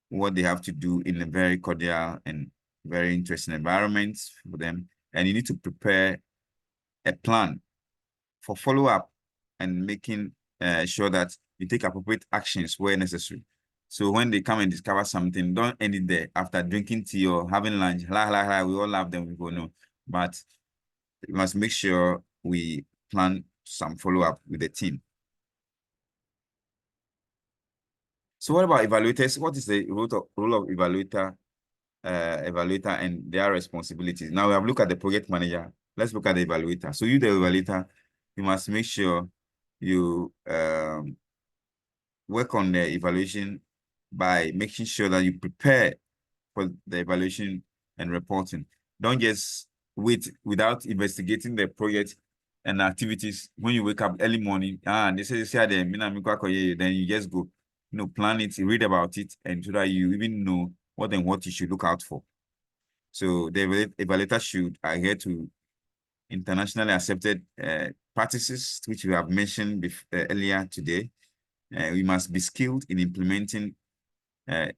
what they have to do in a very cordial and very interesting environment for them. And you need to prepare a plan for follow-up and making sure that you take appropriate actions where necessary. So when they come and discover something, don't end it there after drinking tea or having lunch. We all love them, we go, no. But we must make sure we plan some follow-up with the team. So what about evaluators? What is the role of evaluator and their responsibilities? Now we have looked at the project manager. Let's look at the evaluator. So you, the evaluator, you must make sure you work on the evaluation by making sure that you prepare for the evaluation and reporting. Don't just wait without investigating the project and activities. When you wake up early morning, they say then you just go. Plan it, read about it, and so that you even know what you should look out for. So the evaluator should adhere to internationally accepted practices, which we have mentioned earlier today. We must be skilled in implementing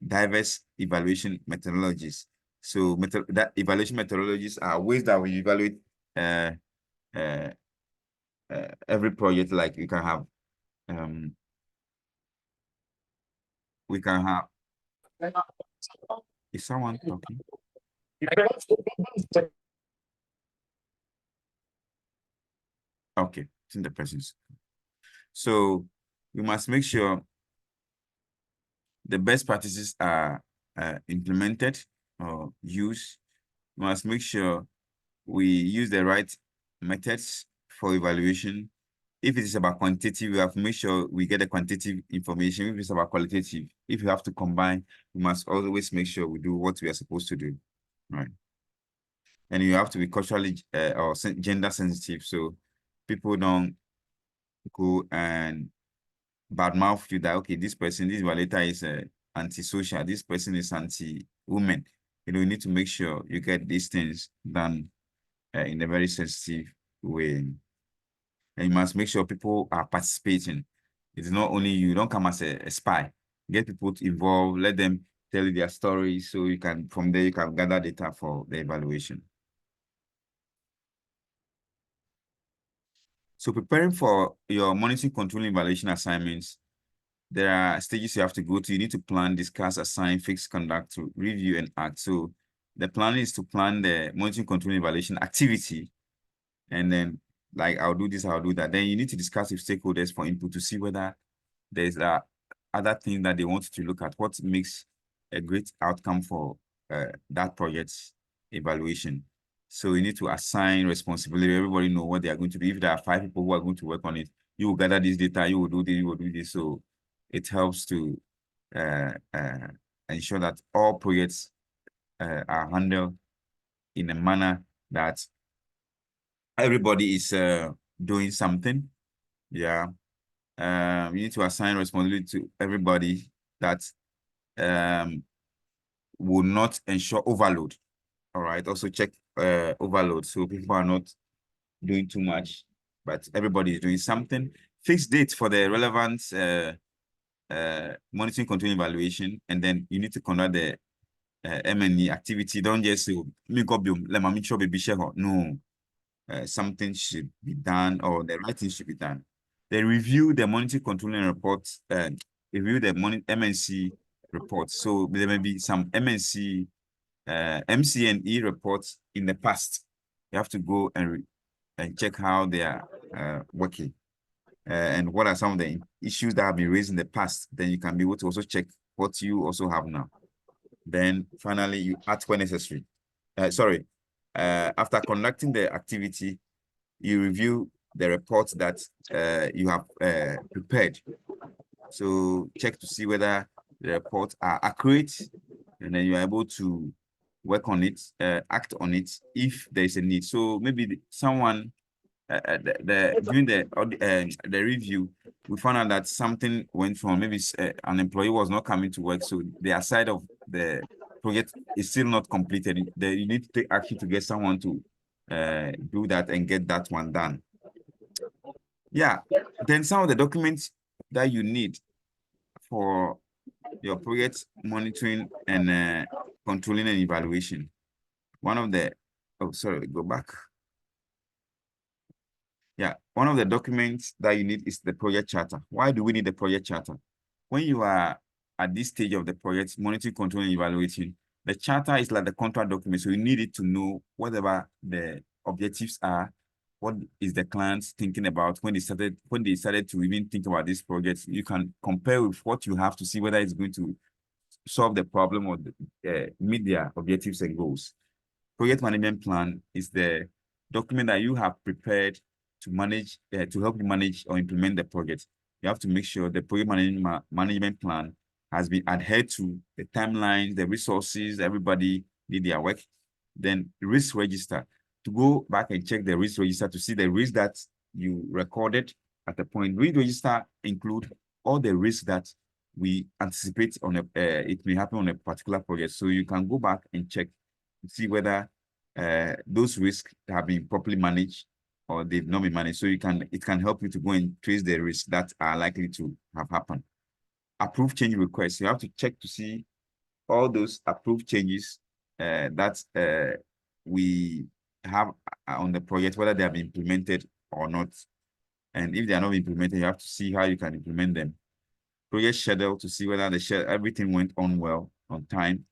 diverse evaluation methodologies. So that evaluation methodologies are ways that we evaluate every project. Like we can have is someone talking? Okay, it's in the presence. So we must make sure the best practices are implemented or used. We must make sure we use the right methods for evaluation. If it is about quantitative, we have to make sure we get the quantitative information. If it's about qualitative, if you have to combine, we must always make sure we do what we are supposed to do, right? And you have to be culturally or gender sensitive, so people don't go and badmouth you that, okay, this evaluator is anti-social, this person is anti-woman. You need to make sure you get these things done in a very sensitive way. And you must make sure people are participating. It's not only you, don't come as a spy. Get people involved, let them tell you their stories, so you can, from there, you can gather data for the evaluation. So preparing for your monitoring, controlling, evaluation assignments, there are stages you have to go to. You need to plan, discuss, assign, fix, conduct, to review, and act. So the plan is to plan the monitoring, controlling, evaluation activity. And then, like, I'll do this, I'll do that. Then you need to discuss with stakeholders for input to see whether there's other things that they want to look at. What makes a great outcome for that project's evaluation. So you need to assign responsibility. Everybody know what they are going to do. If there are 5 people who are going to work on it, you will gather this data, you will do this, you will do this. So it helps to ensure that all projects are handled in a manner that everybody is doing something. Yeah. You need to assign responsibility to everybody that will not ensure overload. All right. Also check overload, so people are not doing too much, but everybody is doing something. Fixed dates for the relevant monitoring, control, evaluation, and then you need to conduct the M&E activity. Don't just say, no, something should be done, or the right thing should be done. Then review the monitoring, control, and reports, review the MNC reports. So there may be some MNC, MC&E reports in the past, you have to go and check how they are working. And what are some of the issues that have been raised in the past. Then you can be able to also check what you also have now. Then finally, you act when necessary. After conducting the activity, you review the reports that you have prepared. So check to see whether the reports are accurate, and then you are able to work on it, act on it if there is a need. So maybe someone during the review, we found out that something went wrong. Maybe an employee was not coming to work, so their side of the project is still not completed. You need to take action to get someone to do that and get that one done. Yeah, then some of the documents that you need for your project monitoring and controlling and evaluation. One of the, go back. Yeah, one of the documents that you need is the project charter. Why do we need the project charter? When you are at this stage of the project, monitoring, controlling, and evaluating, the charter is like the contract document. So you need it to know whatever the objectives are, what is the client thinking about when they started to even think about this project. You can compare with what you have to see whether it's going to solve the problem or meet their objectives and goals. Project management plan is the document that you have prepared to manage, to help you manage or implement the project. You have to make sure the project management plan has been adhered to, the timelines, the resources, everybody did their work. Then risk register, to go back and check the risk register to see the risk that you recorded at the point. Risk register include all the risks that we anticipate on it may happen on a particular project. So you can go back and check to see whether those risks have been properly managed or they've not been managed. So it can help you to go and trace the risks that are likely to have happened. Approved change requests. You have to check to see all those approved changes that we have on the project, whether they have been implemented or not. And if they are not implemented, you have to see how you can implement them. Project schedule to see whether everything went on well, on time.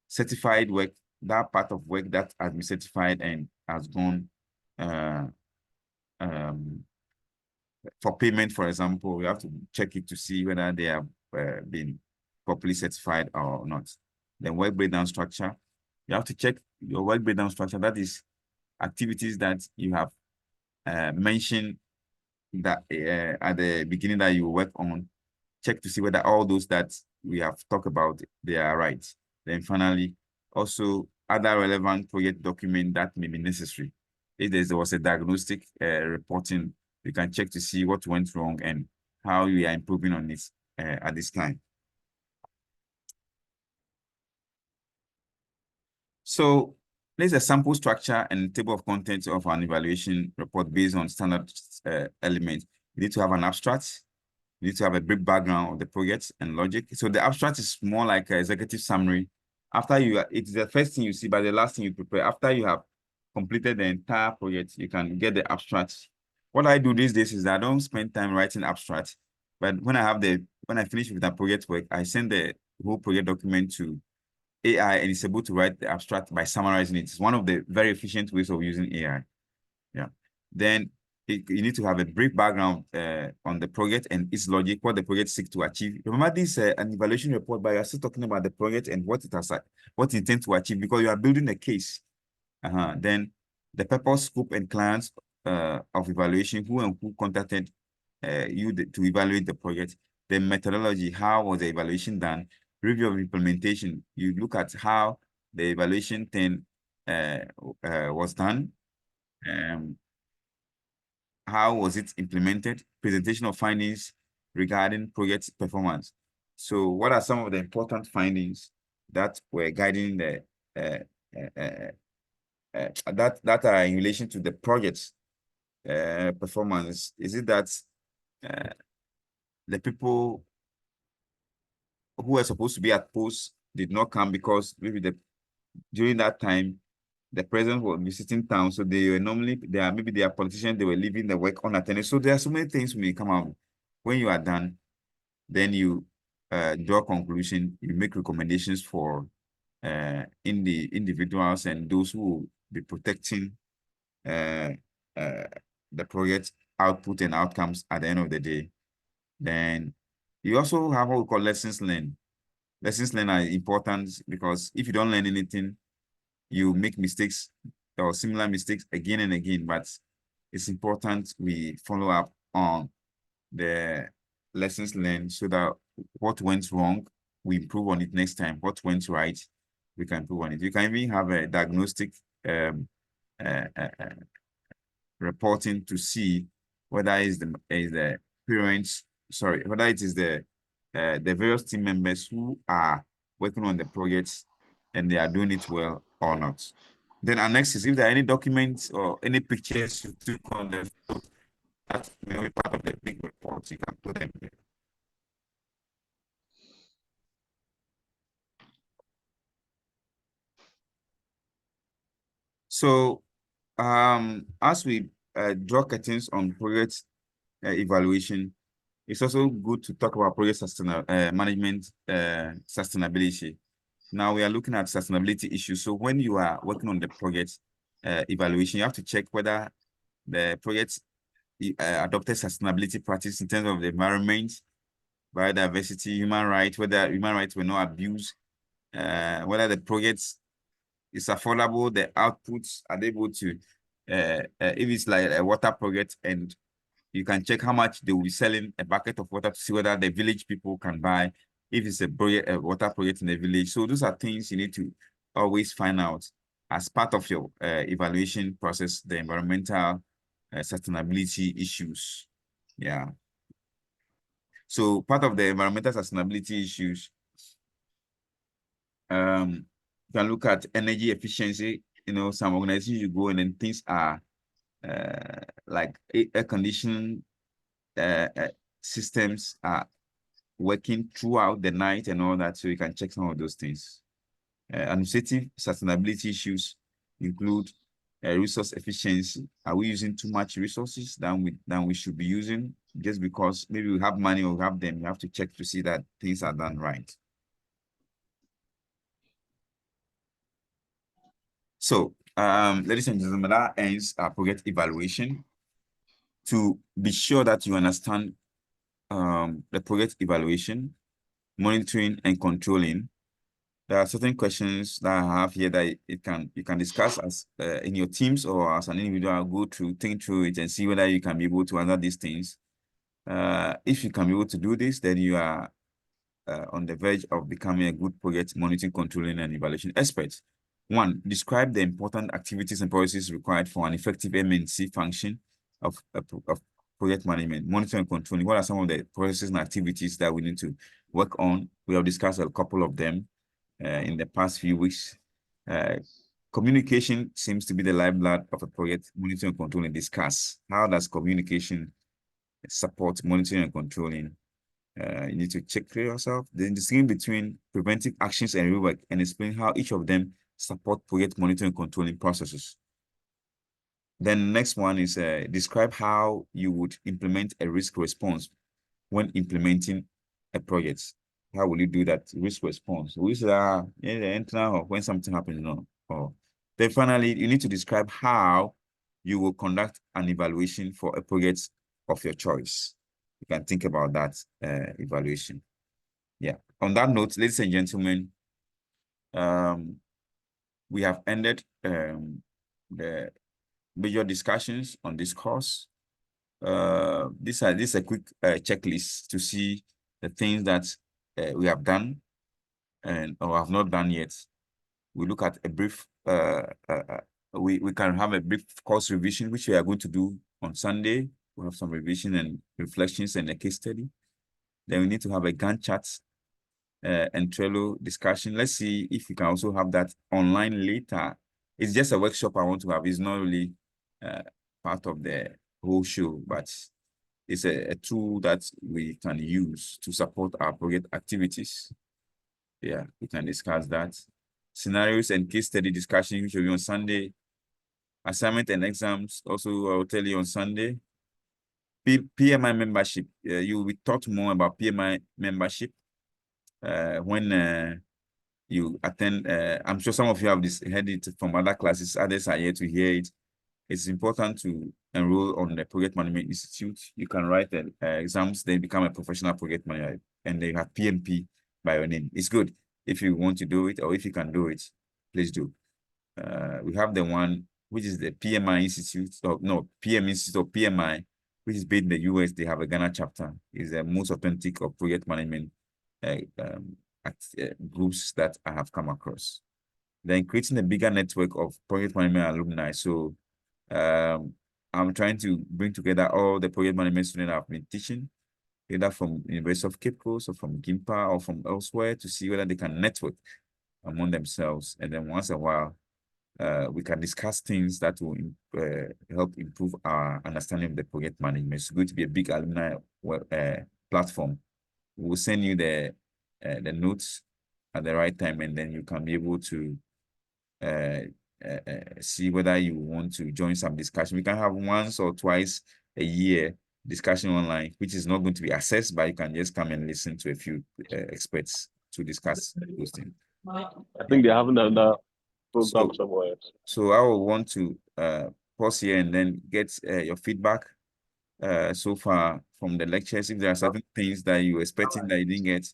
Certified work, that part of work that has been certified and has gone for payment, for example, we have to check it to see whether they have been properly certified or not. Then work breakdown structure, you have to check your work breakdown structure. That is activities that you have mentioned that at the beginning that you work on. Check to see whether all those that we have talked about, they are right. Then finally, also other relevant project document that may be necessary. If there was a diagnostic reporting, you can check to see what went wrong and how we are improving on this at this time. So there's a sample structure and table of contents of an evaluation report based on standard elements. You need to have an abstract. You need to have a brief background of the project and logic. So the abstract is more like an executive summary. After it's the first thing you see, but the last thing you prepare. After you have completed the entire project, you can get the abstract. What I do these days is that I don't spend time writing abstract, but when I finish with that project work, I send the whole project document to AI and it's able to write the abstract by summarizing it. It's one of the very efficient ways of using AI. Yeah. Then you need to have a brief background on the project and its logic, what the project seeks to achieve. Remember, this an evaluation report, but you're still talking about the project and what it intends to achieve because you are building a case. Then the purpose, scope, and clients of evaluation, who contacted you to evaluate the project. The methodology, how was the evaluation done? Review of implementation, you look at how the evaluation thing was done. How was it implemented? Presentation of findings regarding project performance. So what are some of the important findings that were guiding the that are in relation to the project's performance? Is it that the people who were supposed to be at post did not come because maybe during that time the president was visiting town, so they were maybe they are politicians, they were leaving the work unattended. So there are so many things may come out. When you are done, then you draw a conclusion, you make recommendations for in the individuals and those who will be protecting the project output and outcomes at the end of the day. Then you also have what we call lessons learned. Lessons learned are important because if you don't learn anything, you make mistakes or similar mistakes again and again. But it's important we follow up on the lessons learned so that what went wrong, we improve on it next time. What went right, we can improve on it. You can even have a diagnostic reporting to see whether is the parents, sorry, whether it is the various team members who are working on the projects and they are doing it well or not. Then our next is if there are any documents or any pictures you took on the photo, that may be part of the big report, you can put them there. So as we draw curtains on project evaluation, it's also good to talk about project management sustainability. Now we are looking at sustainability issues. So when you are working on the project evaluation, you have to check whether the project adopted sustainability practice in terms of the environment, biodiversity, human rights, whether human rights were not abused, whether the project is affordable, the outputs are able to, if it's like a water project and you can check how much they will be selling a bucket of water to see whether the village people can buy, if it's a water project in the village. So those are things you need to always find out as part of your evaluation process, the environmental sustainability issues. Yeah. So part of the environmental sustainability issues, you can look at energy efficiency. You know, some organizations you go and then things are like air conditioning systems are working throughout the night and all that, so you can check some of those things. Administrative sustainability issues include resource efficiency. Are we using too much resources than we should be using? Just because maybe we have money or we have them, you have to check to see that things are done right. So, ladies and gentlemen, that ends our project evaluation. To be sure that you understand the project evaluation, monitoring, and controlling, there are certain questions that I have here that you can discuss as in your teams or as an individual. Go through, think through it, and see whether you can be able to answer these things. If you can be able to do this, then you are on the verge of becoming a good project monitoring, controlling, and evaluation expert. 1, describe the important activities and policies required for an effective M&C function of project management, monitoring and controlling. What are some of the processes and activities that we need to work on? We have discussed a couple of them in the past few weeks. Communication seems to be the lifeblood of a project monitoring and controlling. Discuss how does communication support monitoring and controlling. You need to check for yourself. Then distinguish between preventive actions and rework and explain how each of them support project monitoring and controlling processes. Then the next one is describe how you would implement a risk response when implementing a project. How will you do that risk response? Which are or when something happens, no. Or then finally, you need to describe how you will conduct an evaluation for a project of your choice. You can think about that evaluation. Yeah. On that note, ladies and gentlemen, we have ended the major discussions on this course. This is a quick checklist to see the things that we have done and or have not done yet. We look at a brief, we can have a brief course revision, which we are going to do on Sunday. We have some revision and reflections and a case study. Then we need to have a Gantt chart and Trello discussion. Let's see if we can also have that online later. It's just a workshop I want to have. It's not really part of the whole show, but it's a tool that we can use to support our project activities. Yeah, we can discuss that. Scenarios and case study discussion, which will be on Sunday. Assignment and exams, also I will tell you on Sunday. PMI membership, you will be taught more about PMI membership when you attend. I'm sure some of you have heard it from other classes, others are here to hear it. it's important to enroll on the Project Management Institute. You can write the exams, then become a professional project manager, and then you have PMP by your name. It's good. If you want to do it, or if you can do it, please do. We have the one which is the PMI Institute, or no, PM Institute or PMI, which is based in the US. They have a Ghana chapter. It's the most authentic of project management groups that I have come across. Then creating a bigger network of project management alumni. So I'm trying to bring together all the project management students I've been teaching, either from University of Cape Coast or from GIMPA or from elsewhere, to see whether they can network among themselves. And then once in a while, we can discuss things that will help improve our understanding of the project management. It's going to be a big alumni platform. We'll send you the notes at the right time, and then you can be able to see whether you want to join some discussion. We can have once or twice a year discussion online, which is not going to be assessed, but you can just come and listen to a few experts to discuss those things. I think they haven't done that program somewhere. So I will want to pause here and then get your feedback so far from the lectures. If there are certain things that you're expecting that you didn't get,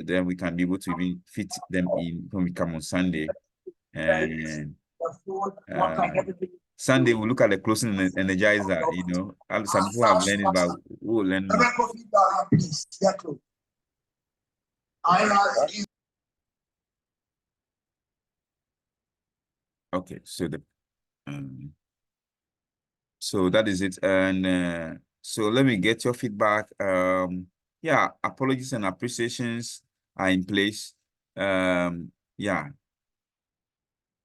then we can be able to even fit them in when we come on Sunday. And Sunday we'll look at the closing energizer. You know, some people have learned it, but we'll learn more. Okay, so so that is it. And so let me get your feedback. Yeah, apologies and appreciations are in place. Yeah,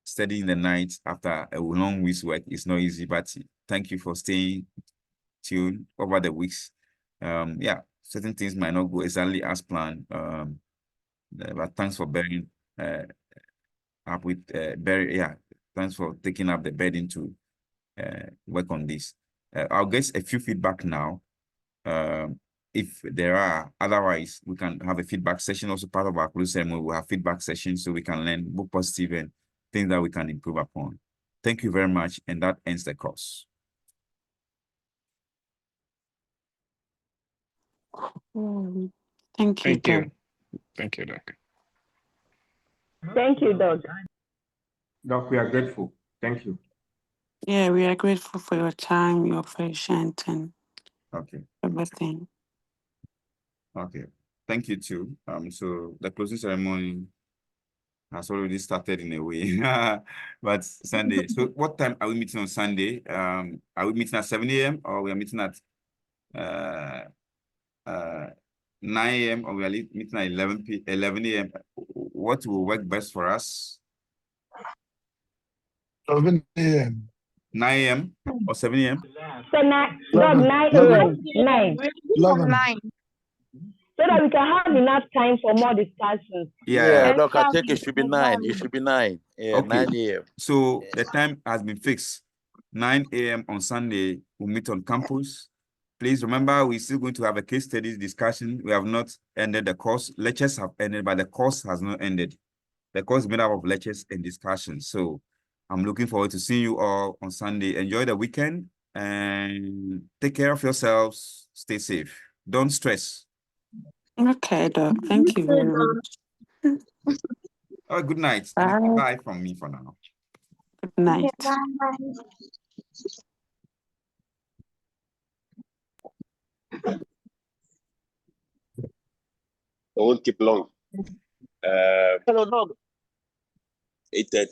studying the night after a long week's work is not easy, but thank you for staying tuned over the weeks. Yeah, certain things might not go exactly as planned. But thanks for bearing up with thanks for taking up the burden to work on this. I'll get a few feedback now. If there are, otherwise we can have a feedback session. Also part of our closed ceremony, we'll have feedback sessions so we can learn both positive and things that we can improve upon. Thank you very much, and that ends the course. Thank you, Doc. Thank you, Doc. Thank you, Doc. Doc, we are grateful. Thank you. Yeah, we are grateful for your time, your patience, and everything. Okay, thank you too. So the closing ceremony has already started in a way, but Sunday. So what time are we meeting on Sunday? Are we meeting at 7 a.m. or we are meeting at 9 a.m. or we are meeting at 11 a.m.? What will work best for us? 7 a.m. 9 a.m. or 7 a.m.? So 9 a.m. 11. So that we can have enough time for more discussions. Yeah, Doc, I think it should be 9. It should be 9. Yeah, okay. 9 a.m. So the time has been fixed. 9 a.m. on Sunday, we'll meet on campus. Please remember, we're still going to have a case studies discussion. We have not ended the course. Lectures have ended, but the course has not ended. The course is made up of lectures and discussions. So I'm looking forward to seeing you all on Sunday. Enjoy the weekend and take care of yourselves. Stay safe. Don't stress. Okay, Doc. Thank you very much. Oh, good night. Bye from me for now. Good night. I won't keep long. Hello, Doc. 8:30.